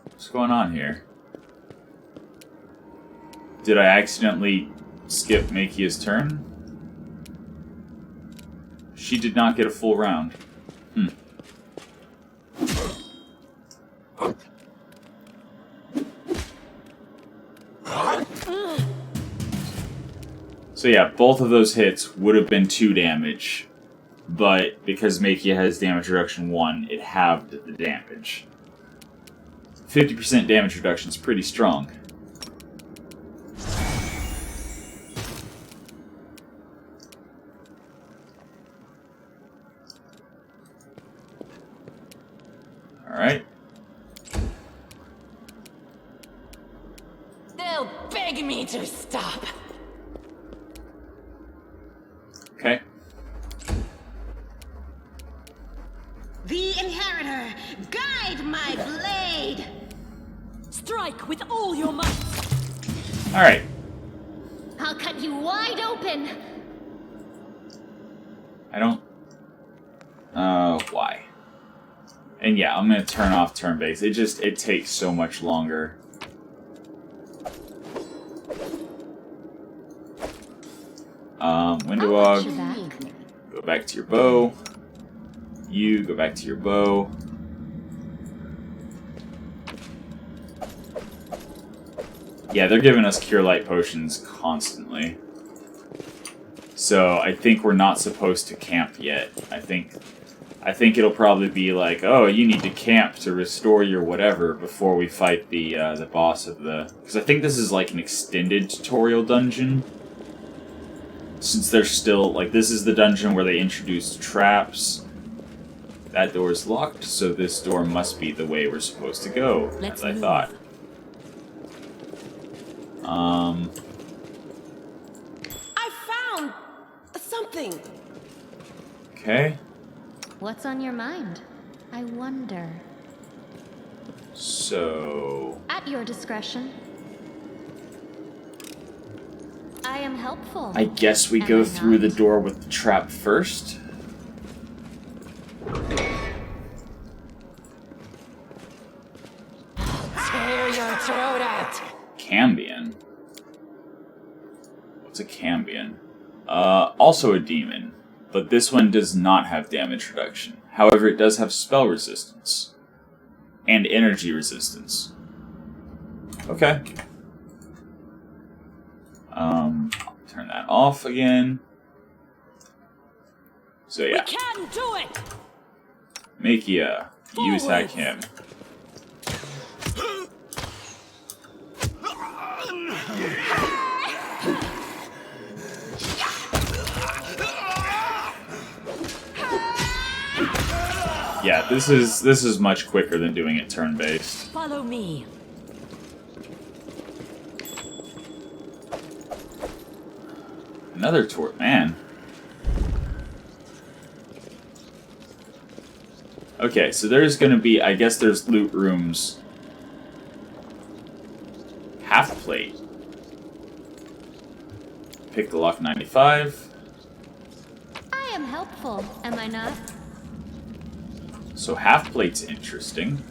What's going on here? Did I accidentally skip Makia's turn? She did not get a full round. So yeah, both of those hits would have been 2 damage, but because Makia has damage reduction 1, it halved the damage. 50% damage reduction is pretty strong. Alright. They'll beg me to stop. Okay. The Inheritor, guide my blade! Strike with all your might. Alright. I'll cut you wide open. I don't... why? And yeah, I'm gonna turn off turn-based. It takes so much longer. Window I'll watch log. your back. Go back to your bow. You go back to your bow. Yeah, they're giving us cure light potions constantly. So I think we're not supposed to camp yet. I think it'll probably be like, oh, you need to camp to restore your whatever before we fight the boss of the... Because I think this is like an extended tutorial dungeon. Since they're still... Like, this is the dungeon where they introduced traps. That door is locked, so this door must be the way we're supposed to go, as I thought. I found something. Okay. What's on your mind? I wonder. So... At your discretion. I am helpful. I guess we Am go I through the not? door with the trap first. Tear your throat out. Cambion. What's a Cambion? Also a demon, but this one does not have damage reduction. However, it does have spell resistance. And energy resistance. Okay. Turn that off again. So yeah. We can do it. Makia, you attack him. Yeah, this is much quicker than doing it turn-based. Follow me. Another tort, man. Okay, so there's gonna be, I guess there's loot rooms. Half plate. Pick the lock 95. I am helpful, am I not? So half plate's interesting.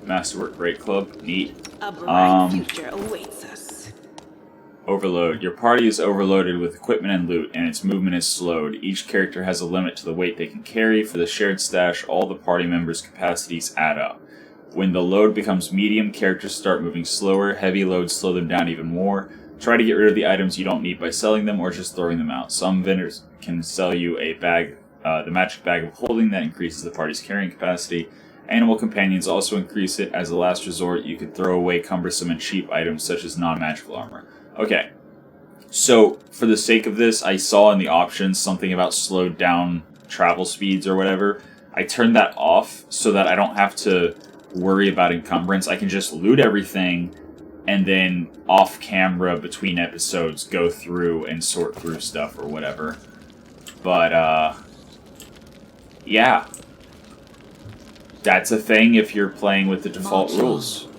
Masterwork Great Club, neat. A bright future awaits us. Overload. Your party is overloaded with equipment and loot, and its movement is slowed. Each character has a limit to the weight they can carry. For the shared stash, all the party members' capacities add up. When the load becomes medium, characters start moving slower. Heavy loads slow them down even more. Try to get rid of the items you don't need by selling them or just throwing them out. Some vendors can sell you a bag, the magic bag of holding that increases the party's carrying capacity. Animal companions also increase it. As a last resort, you could throw away cumbersome and cheap items such as non-magical armor. Okay, so for the sake of this, I saw in the options something about slowed down travel speeds or whatever. I turned that off so that I don't have to worry about encumbrance. I can just loot everything and then off camera between episodes go through and sort through stuff or whatever. But, yeah. That's a thing if you're playing with the default rules.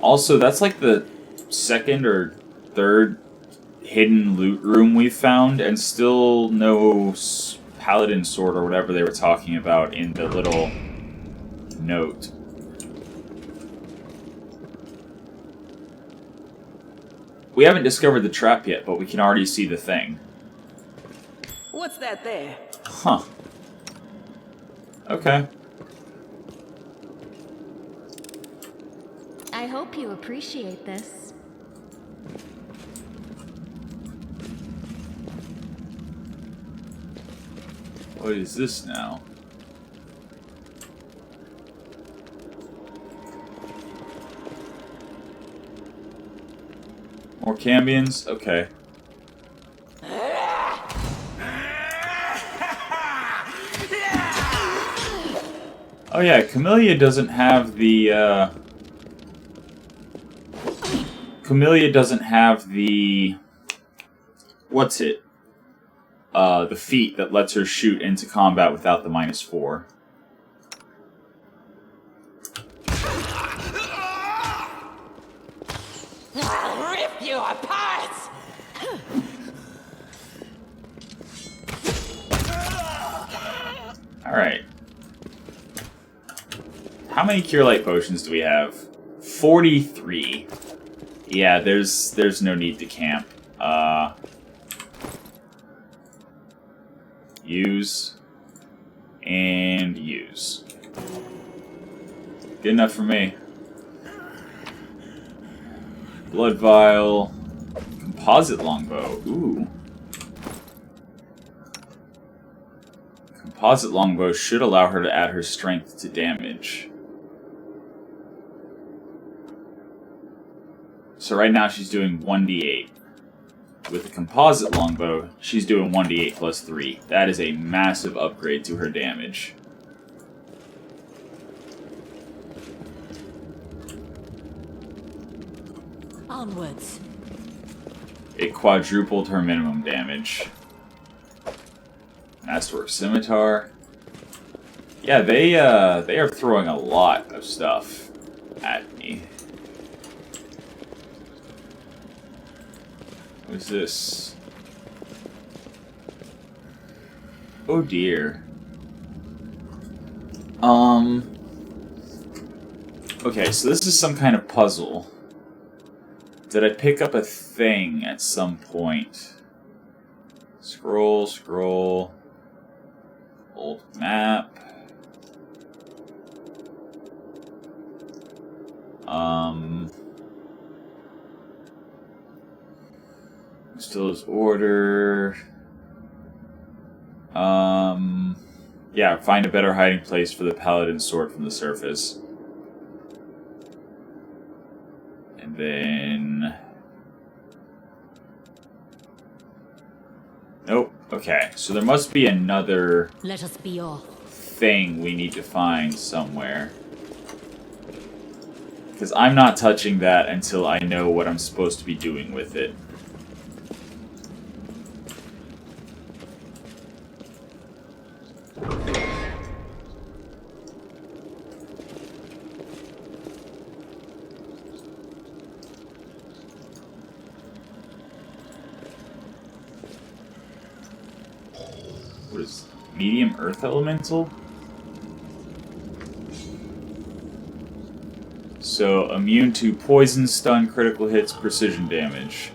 Also, that's like the second or third hidden loot room we've found, and still no paladin sword or whatever they were talking about in the little note. We haven't discovered the trap yet, but we can already see the thing. What's that there? Huh. Okay. I hope you appreciate this. What is this now? More cambions? Okay. Oh yeah, Camellia doesn't have the, Camellia doesn't have the... What's it? The feat that lets her shoot into combat without the -4. Alright. How many Cure Light potions do we have? 43. Yeah, there's no need to camp. Use. And use. Good enough for me. Blood Vial. Composite Longbow. Ooh. Composite Longbow should allow her to add her strength to damage. So right now she's doing 1d8. With the Composite Longbow, she's doing 1d8 plus 3. That is a massive upgrade to her damage. Onwards. It quadrupled her minimum damage. Masterwork Scimitar. Yeah, they are throwing a lot of stuff at me. What is this? Oh dear. Okay, so this is some kind of puzzle. Did I pick up a thing at some point? Scroll, scroll. Old map. Still is order. Yeah, find a better hiding place for the paladin's sword from the surface. And then... Nope. Okay, so there must be another Let us be off. thing we need to find somewhere. Because I'm not touching that until I know what I'm supposed to be doing with it. What is medium earth elemental? So immune to poison, stun, critical hits, precision damage.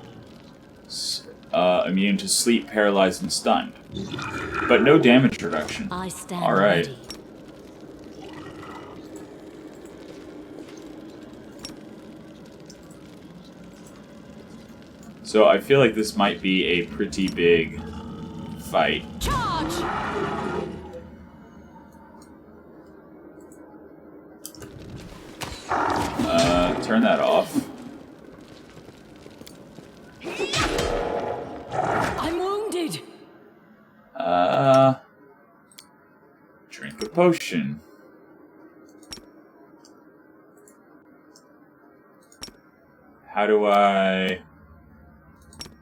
Immune to sleep, paralyzed, and stunned. But no damage reduction. I stand Alright. ready. So I feel like this might be a pretty big fight. Charge! Turn that off. I'm wounded. Drink a potion. How do I...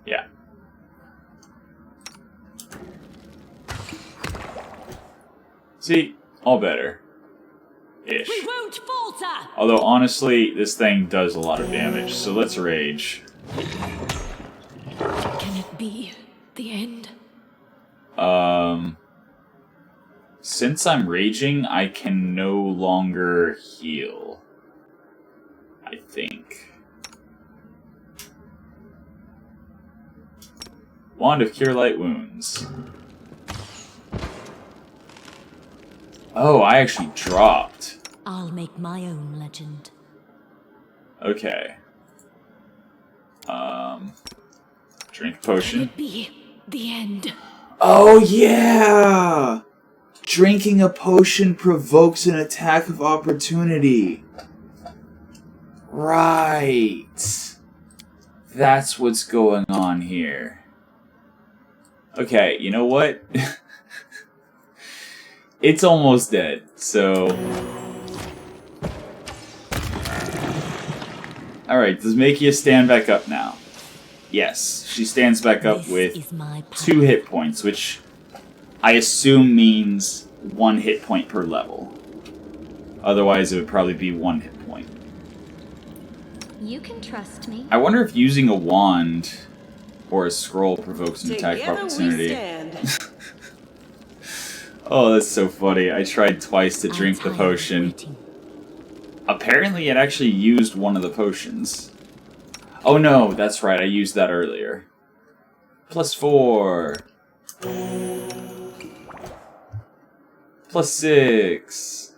Yeah. See? All better. Ish. We won't falter. Although, honestly, this thing does a lot of damage, so let's rage. Can it be the end? Since I'm raging, I can no longer heal. I think. Wand of Cure Light Wounds. Oh, I actually dropped. I'll make my own legend. Okay. Drink Can potion. it be the end? Oh yeah! Drinking a potion provokes an attack of opportunity. Right. That's what's going on here. Okay, you know what? It's almost dead, so... Alright, does Makia stand back up now? Yes, she stands back up This with is my path. 2 hit points, which I assume means 1 hit point per level. Otherwise, it would probably be 1 hit point. You can trust me. I wonder if using a wand or a scroll provokes an attack of Together we opportunity. stand. Oh, that's so funny. I tried twice to drink the potion. Apparently, it actually used one of the potions. Oh no, that's right. I used that earlier. +4. +6.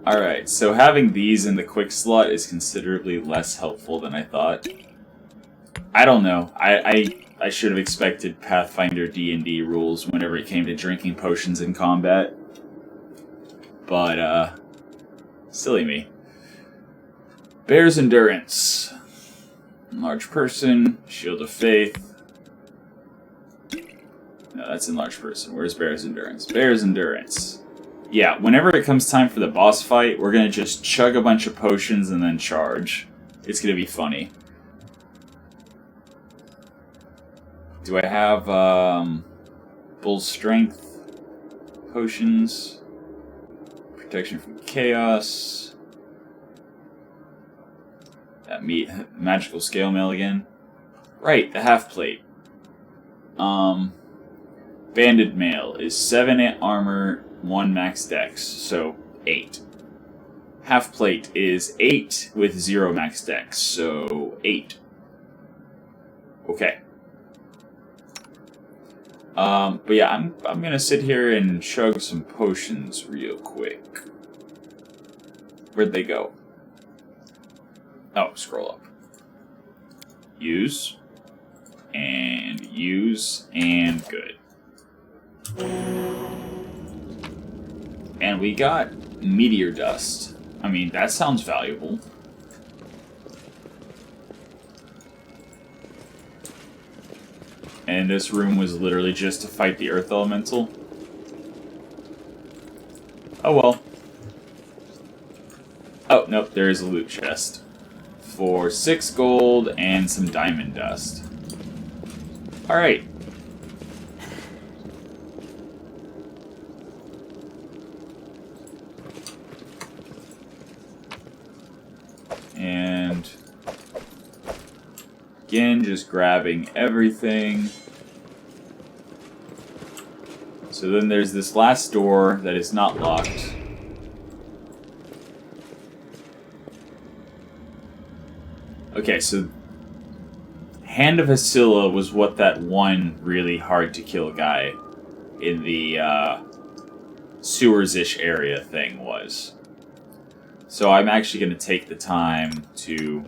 Alright, so having these in the quick slot is considerably less helpful than I thought. I don't know. I should have expected Pathfinder D&D rules whenever it came to drinking potions in combat. But, silly me. Bear's Endurance. Large person. Shield of Faith. No, that's in large person. Where's Bear's Endurance? Bear's Endurance. Yeah, whenever it comes time for the boss fight, we're gonna just chug a bunch of potions and then charge. It's gonna be funny. Do I have, Bull's Strength potions? Protection from Chaos. That magical scale mail again. Right, the half plate. Banded mail is 7 armor, 1 max dex, so 8. Half plate is 8 with 0 max dex, so 8. Okay. But yeah, I'm gonna sit here and chug some potions real quick. Where'd they go? Oh, scroll up. Use. And good. And we got meteor dust. I mean, that sounds valuable. And this room was literally just to fight the Earth Elemental. Oh well. Oh, nope, there is a loot chest. For 6 gold and some diamond dust. Alright. And again, just grabbing everything. So then there's this last door that is not locked. Okay, so Hand of Hesilla was what that one really hard to kill guy in the sewers-ish area thing was. So I'm actually going to take the time to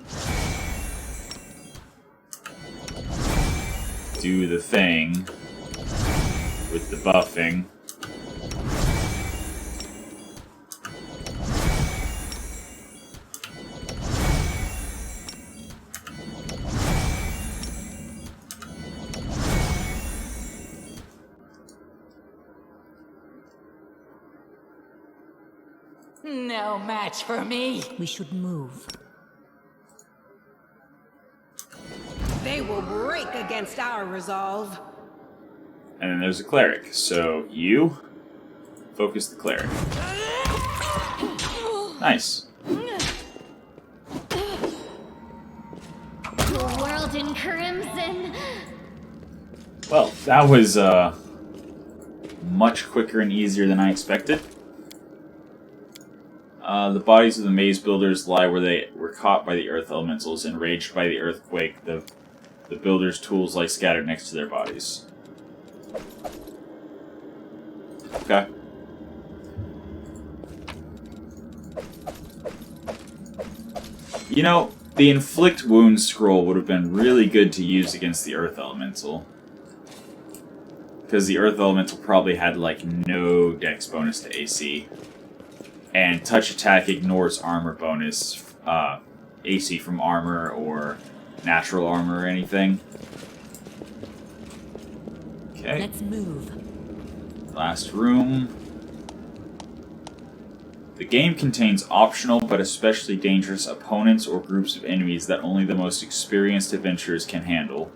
do the thing with the buffing. No match for me. We should move. They will break against our resolve. And then there's a cleric. So you focus the cleric. Nice. The world in crimson. Well, that was much quicker and easier than I expected. The bodies of the maze builders lie where they were caught by the earth elementals, enraged by the earthquake. The builders' tools lie scattered next to their bodies. Okay. You know, the inflict wounds scroll would have been really good to use against the earth elemental. Because the earth elemental probably had, like, no dex bonus to AC. And touch attack ignores armor bonus, AC from armor or natural armor or anything. Okay. Let's move. Last room. The game contains optional but especially dangerous opponents or groups of enemies that only the most experienced adventurers can handle.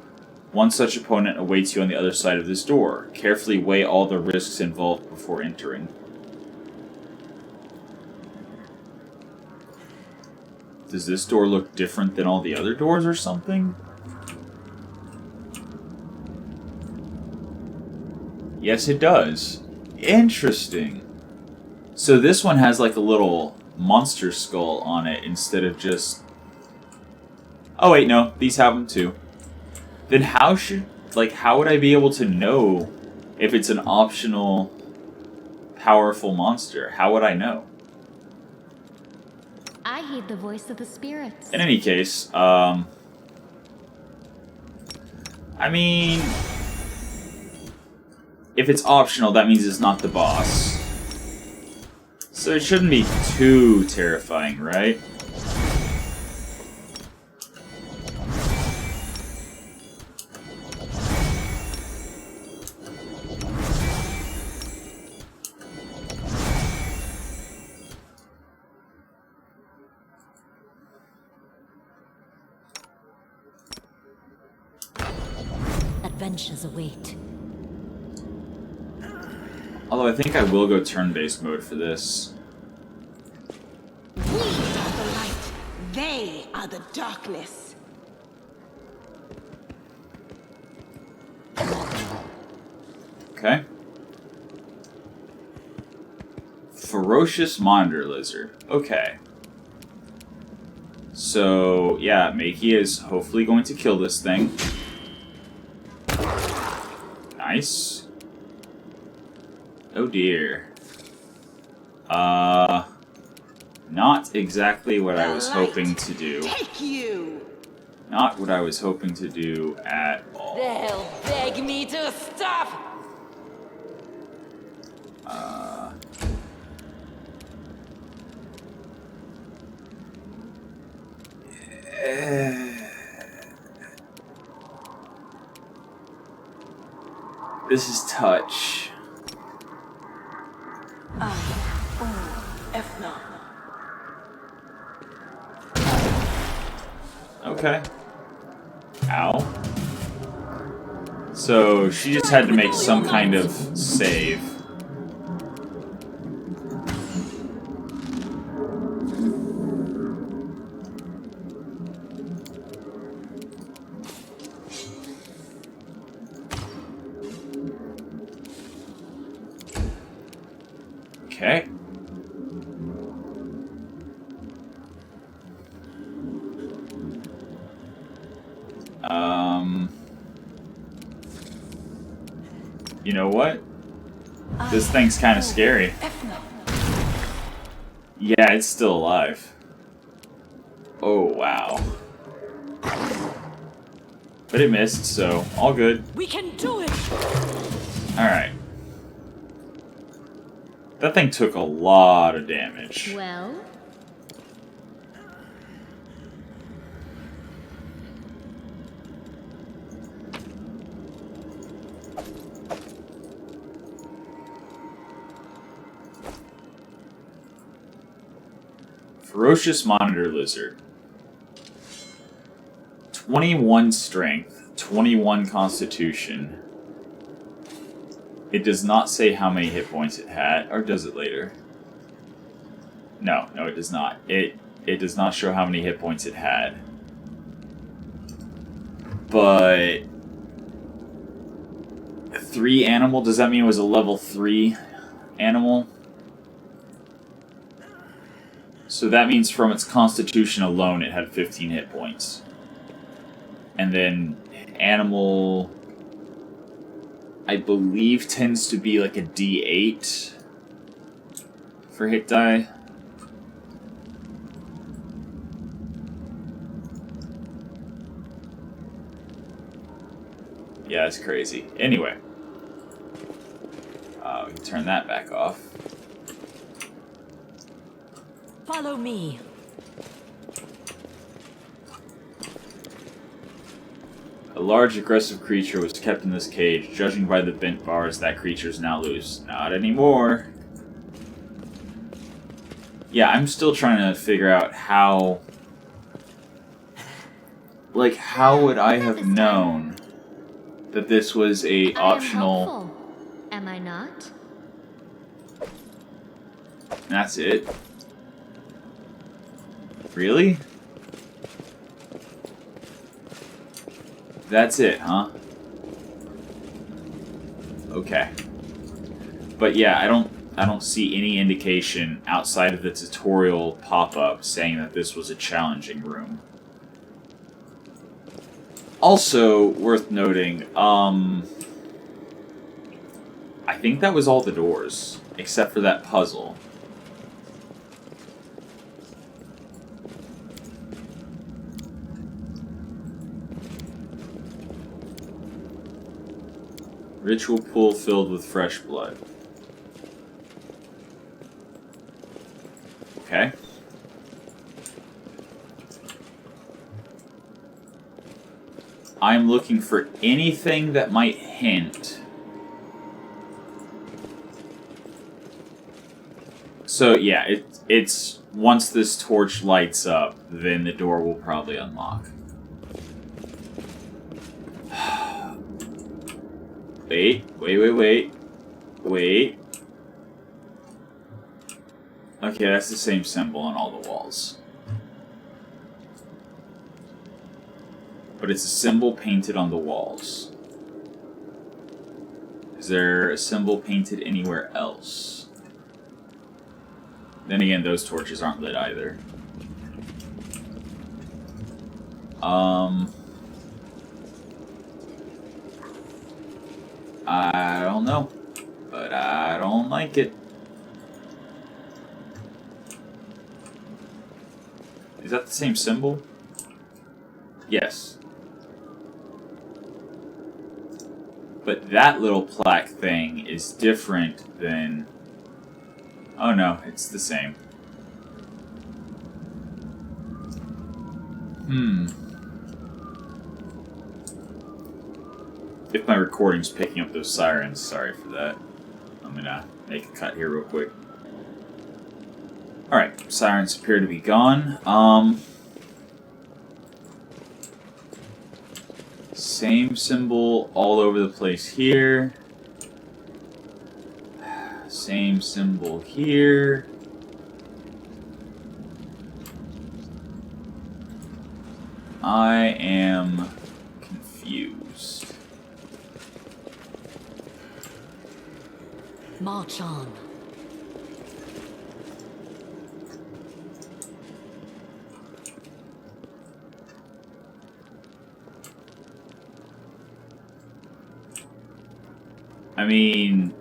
One such opponent awaits you on the other side of this door. Carefully weigh all the risks involved before entering. Does this door look different than all the other doors or something? Yes, it does. Interesting. So this one has like a little monster skull on it instead of just... Oh wait, no. These have them too. Then how would I be able to know if it's an optional powerful monster? How would I know? I heed the voice of the spirits. In any case, I mean, if it's optional, that means it's not the boss. So it shouldn't be too terrifying, right? Adventures await. Although I think I will go turn-based mode for this. We are the light. They are the darkness. Okay. Ferocious monitor lizard. Okay. So, yeah, Makey is hopefully going to kill this thing. Nice. Oh dear. Not exactly what I was hoping to do. Take you. Not what I was hoping to do at all. They'll beg me to stop! This is touch. Okay. Ow. So she just had to make some kind of save. Okay. You know what? This thing's kind of scary. Yeah, it's still alive. Oh, wow. But it missed, so all good. We can do it! Alright. That thing took a lot of damage. Well, Ferocious Monitor Lizard. 21 Strength, 21 Constitution. It does not say how many hit points it had, or does it later? No, it does not. It does not show how many hit points it had. But 3 animal, does that mean it was a level 3 animal? So that means from its constitution alone it had 15 hit points. And then animal, I believe, tends to be like a D8 for hit die. Yeah, it's crazy. Anyway. We can turn that back off. Follow me. A large aggressive creature was kept in this cage. Judging by the bent bars, that creature is now loose. Not anymore. Yeah, I'm still trying to figure out how... Like, how would I have known that this was a optional... I am helpful. Am I not? That's it? Really? That's it, huh? Okay. But yeah, I don't see any indication outside of the tutorial pop-up saying that this was a challenging room. Also, worth noting, I think that was all the doors, except for that puzzle. Ritual pool filled with fresh blood. Okay. I'm looking for anything that might hint. So yeah, it's once this torch lights up, then the door will probably unlock. Wait. Okay, that's the same symbol on all the walls. But it's a symbol painted on the walls. Is there a symbol painted anywhere else? Then again, those torches aren't lit either. I don't know, but I don't like it. Is that the same symbol? Yes. But that little plaque thing is different than... Oh no, it's the same. If my recording's picking up those sirens, sorry for that. I'm gonna make a cut here real quick. Alright, sirens appear to be gone. Same symbol all over the place here. Same symbol here. I am confused. March on. I mean,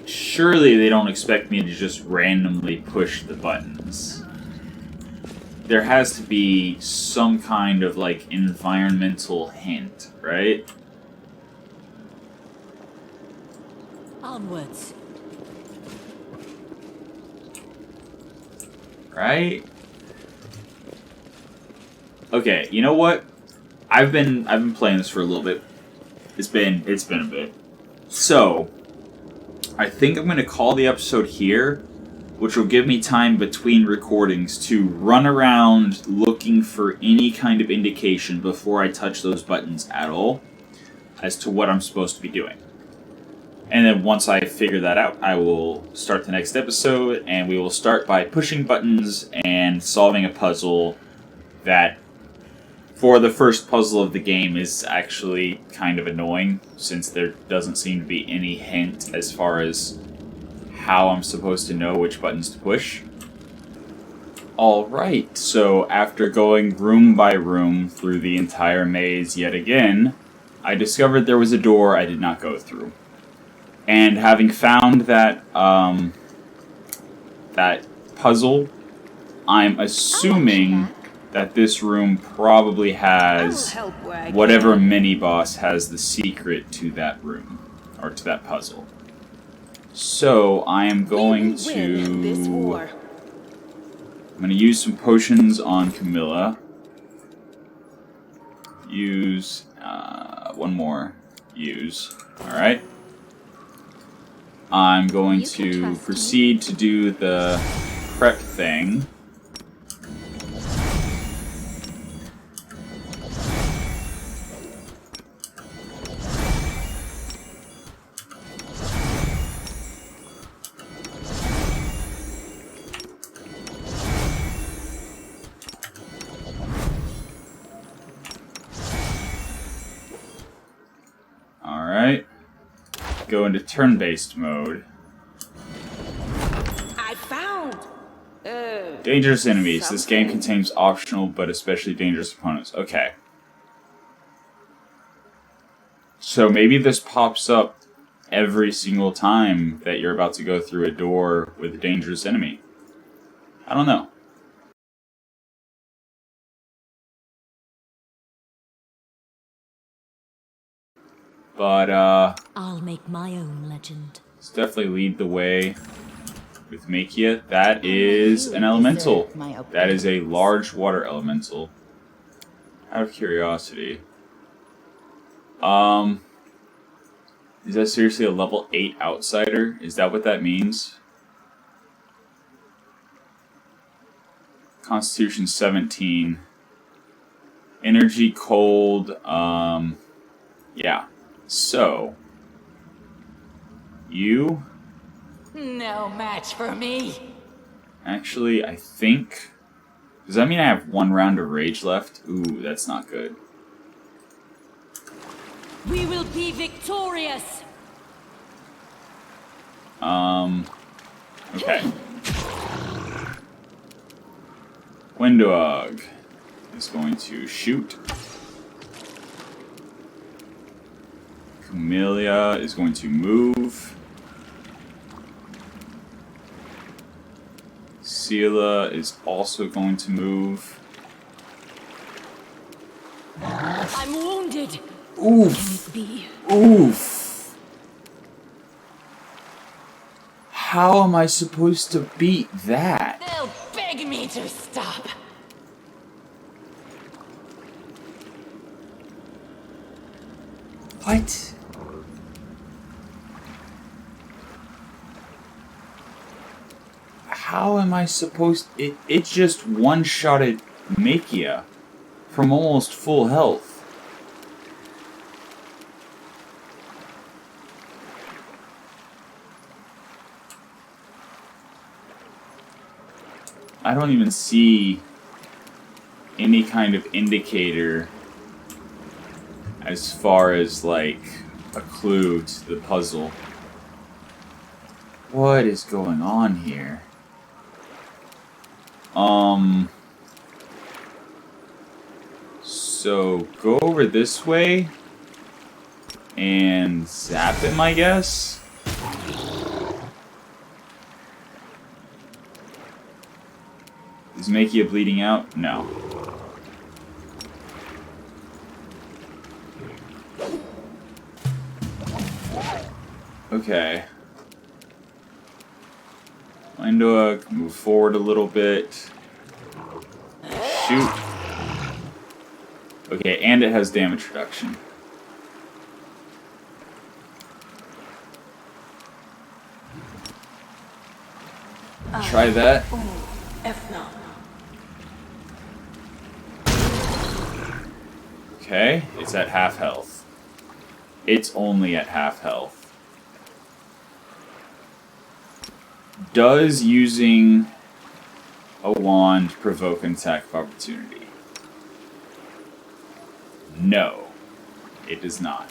surely they don't expect me to just randomly push the buttons. There has to be some kind of, like, environmental hint, right? Onwards. Right? Okay, you know what? I've been playing this for a little bit. It's been a bit. So, I think I'm going to call the episode here, which will give me time between recordings to run around looking for any kind of indication before I touch those buttons at all as to what I'm supposed to be doing. And then once I figure that out, I will start the next episode, and we will start by pushing buttons and solving a puzzle that, for the first puzzle of the game, is actually kind of annoying, since there doesn't seem to be any hint as far as how I'm supposed to know which buttons to push. Alright, so after going room by room through the entire maze yet again, I discovered there was a door I did not go through. And having found that, that puzzle, I'm assuming that this room probably has whatever mini-boss has the secret to that room, or to that puzzle. So, I am going to... I'm going to use some potions on Camilla. Use... one more. Use. Alright. I'm going to proceed to do the prep thing. Alright. go into turn-based mode. I found. Dangerous enemies. This game Something. contains optional but especially dangerous opponents. Okay. So maybe this pops up every single time that you're about to go through a door with a dangerous enemy. I don't know. But, I'll make my own legend. let's definitely lead the way with Makia. That is an elemental. That is a large water elemental. Out of curiosity. Is that seriously a level 8 outsider? Is that what that means? Constitution 17. Energy cold, yeah. So, you... No match for me. Actually, I think... Does that mean I have 1 round of rage left? Ooh, that's not good. We will be victorious. Okay. Windog is going to shoot. Camellia is going to move. Sela is also going to move. I'm wounded. Oof. Can it be? Oof. How am I supposed to beat that? They'll beg me to stop. What? How am I supposed... It just one-shotted Makia from almost full health. I don't even see any kind of indicator as far as, like, a clue to the puzzle. What is going on here? So, go over this way and zap him, I guess? Is Makia bleeding out? No. Okay. Windog, move forward a little bit. Shoot. Okay, and it has damage reduction. Try that. Okay, it's at half health. It's only at half health. Does using a wand provoke an attack of opportunity? No, it does not.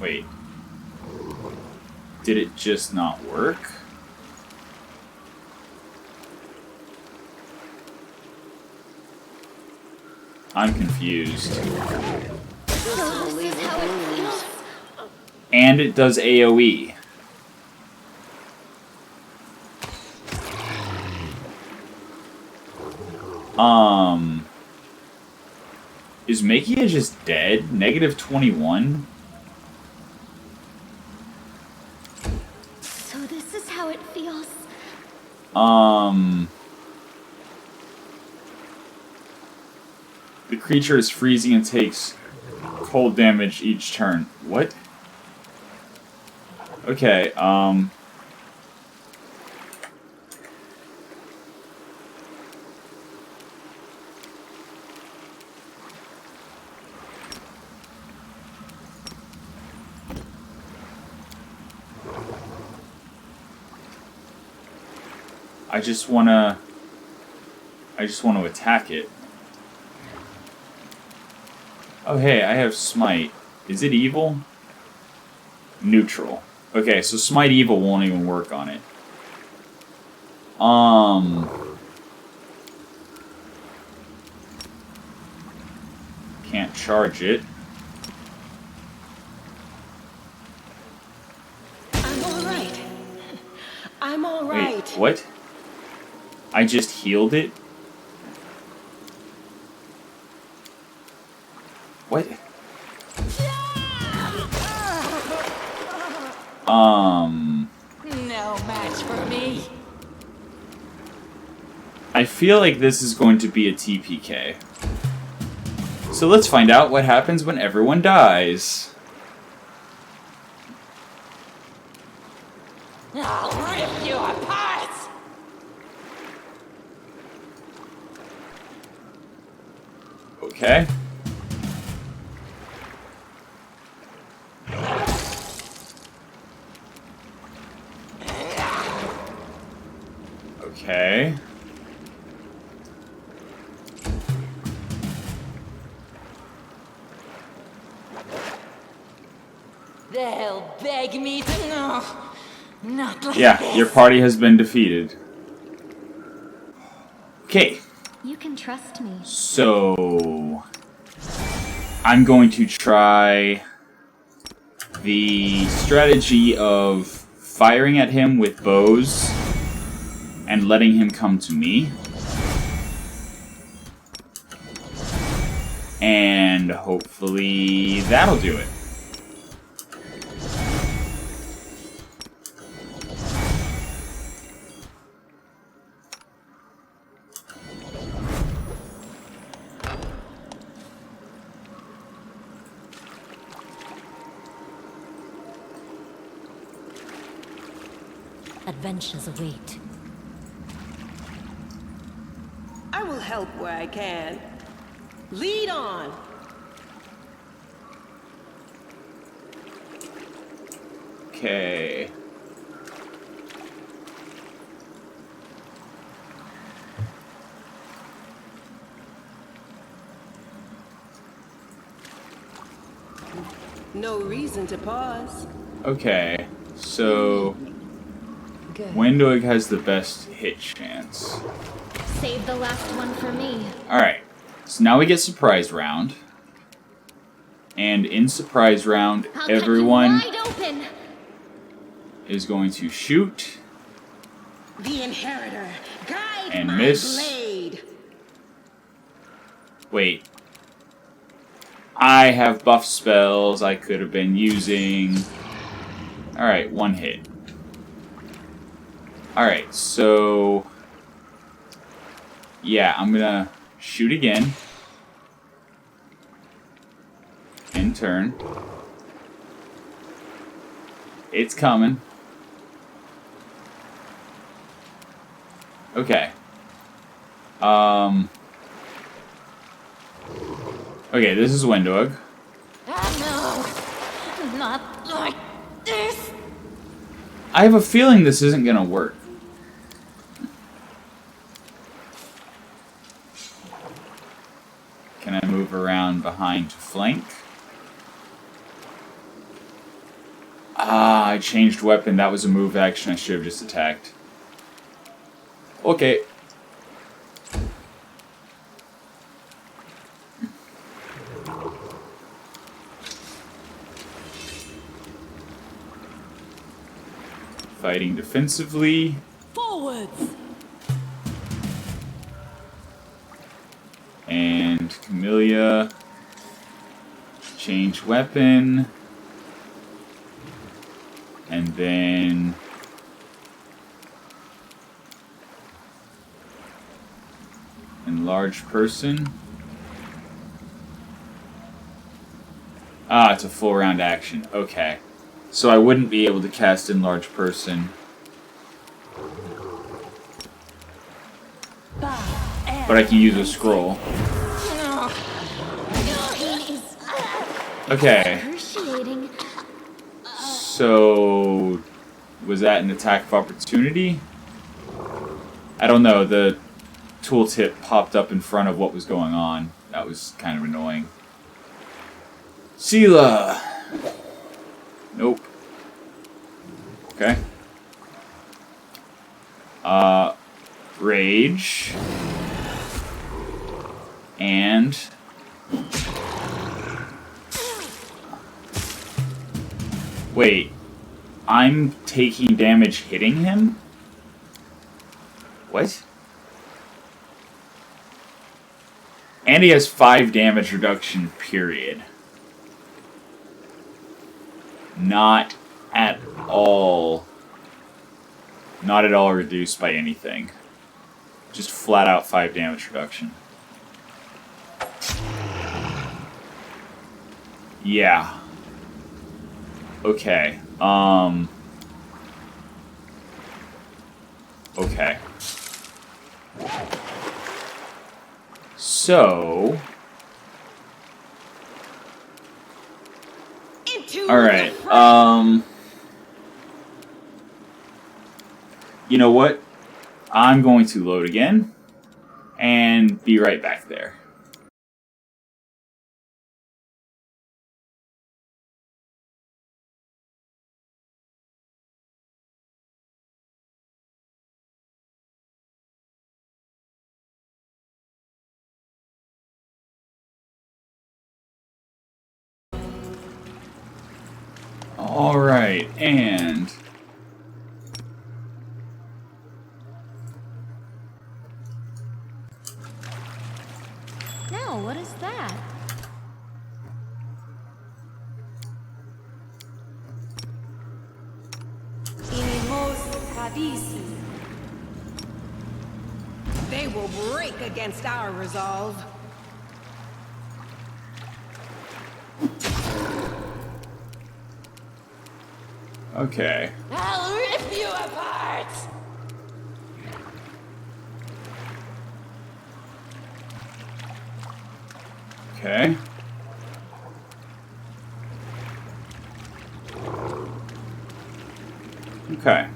Wait. Did it just not work? I'm confused. So this is how it feels. And it does AoE. Is Makia just dead? Negative 21? So this is how it feels. The creature is freezing and takes cold damage each turn. What? Okay, I just wanna attack it. Oh, hey, I have Smite. Is it evil? Neutral. Okay, so Smite evil won't even work on it. Can't charge it. I'm alright. I'm alright. Wait, what? I just healed it? What? No match for me. I feel like this is going to be a TPK. So let's find out what happens when everyone dies. I'll rip you apart. Okay. Okay. They'll beg me to no. Not like Yeah, this. your party has been defeated. Okay. You can trust me. So I'm going to try the strategy of firing at him with bows and letting him come to me. And hopefully that'll do it. Adventures await. I will help where I can. Lead on. Okay. No reason to pause. Okay. So Good. Windwig has the best hit chance. Save the last one for me. Alright. So now we get surprise round. And in surprise round, I'll everyone cut you wide open. is going to shoot The Inheritor, guide And my miss. blade. Wait. I have buff spells I could have been using. Alright, one hit. Alright, so yeah, I'm gonna shoot again. In turn. It's coming. Okay. Okay, this is Windwig. No, not like this. I have a feeling this isn't gonna work. Can I move around behind to flank? Ah, I changed weapon. That was a move action. I should have just attacked. Okay. Fighting defensively. Forwards. And Camellia. Change weapon. And then enlarge person. Ah, it's a full round action. Okay. So I wouldn't be able to cast enlarge person. But I can use a scroll. Okay. Excruciating. So was that an attack of opportunity? I don't know. The tooltip popped up in front of what was going on. That was kind of annoying. Sela. Nope. Okay. Rage. And... Wait. I'm taking damage hitting him? What? And he has 5 damage reduction, period. Not at all. Not at all reduced by anything. Just flat out 5 damage reduction. Yeah. Okay. Okay. So... Alright, you know what? I'm going to load again, and be right back there. Alright, and... No, what is that? They will break against our resolve. Okay. I'll rip you apart! Okay. Okay.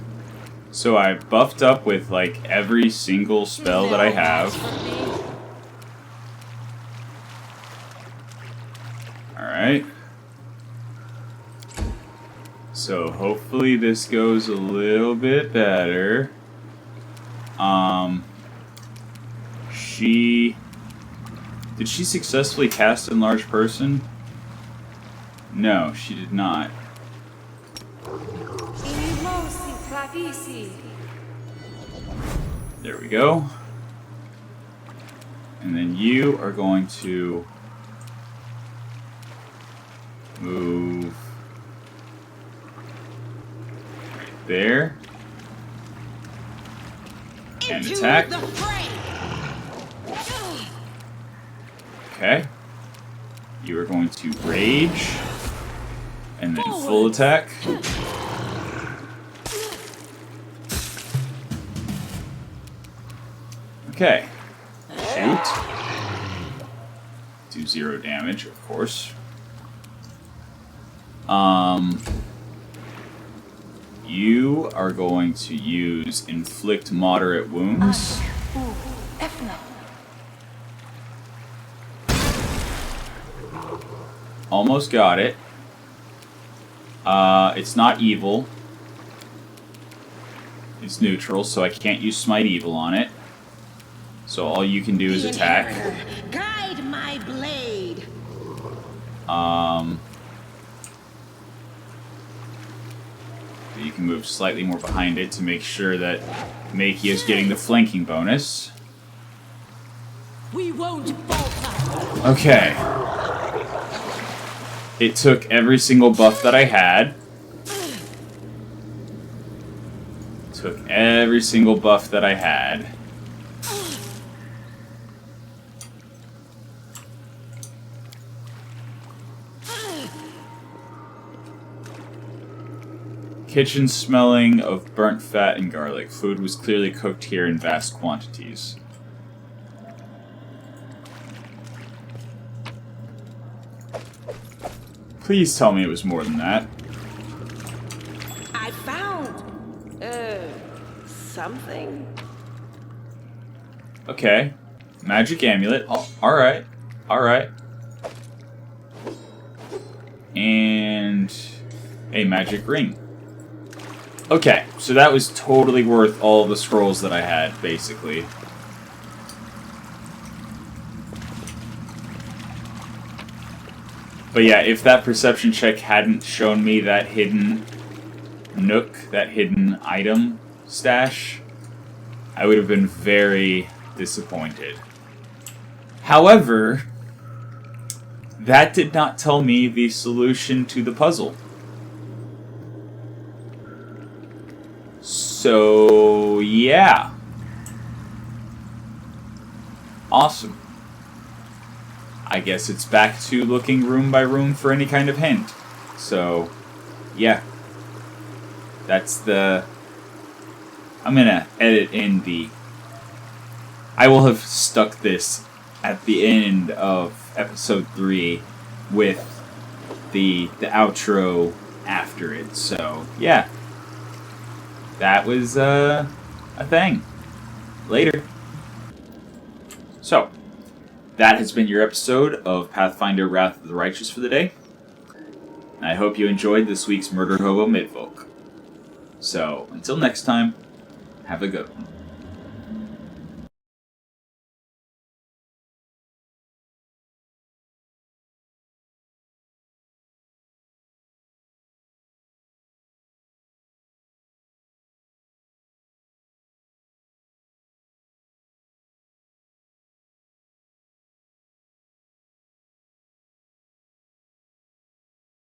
So I buffed up with, like, every single spell that I have. Alright. So hopefully this goes a little bit better. Did she successfully cast Enlarge Person? No, she did not. There we go. And then you are going to move right there. And attack. Okay. You are going to rage. And then full attack. Okay. Shoot. Do 0 damage, of course. You are going to use Inflict Moderate Wounds. Almost got it. It's not evil. It's neutral, so I can't use Smite Evil on it. So all you can do is attack. Guide my blade. You can move slightly more behind it to make sure that Makey is getting the flanking bonus. We won't falter. Okay. It took every single buff that I had. Took every single buff that I had. Kitchen smelling of burnt fat and garlic. Food was clearly cooked here in vast quantities. Please tell me it was more than that. I found, something. Okay. Magic amulet. Oh, alright. Alright. And a magic ring. Okay, so that was totally worth all the scrolls that I had, basically. But yeah, if that perception check hadn't shown me that hidden nook, that hidden item stash, I would have been very disappointed. However, that did not tell me the solution to the puzzle. So, yeah. Awesome. I guess it's back to looking room by room for any kind of hint. So, yeah. That's the... I'm gonna edit in the... I will have stuck this at the end of episode 3 with the outro after it. So, yeah. That was a thing. Later. So, that has been your episode of Pathfinder Wrath of the Righteous for the day. I hope you enjoyed this week's Murder-hobo Mittwoch. So, until next time, have a good one.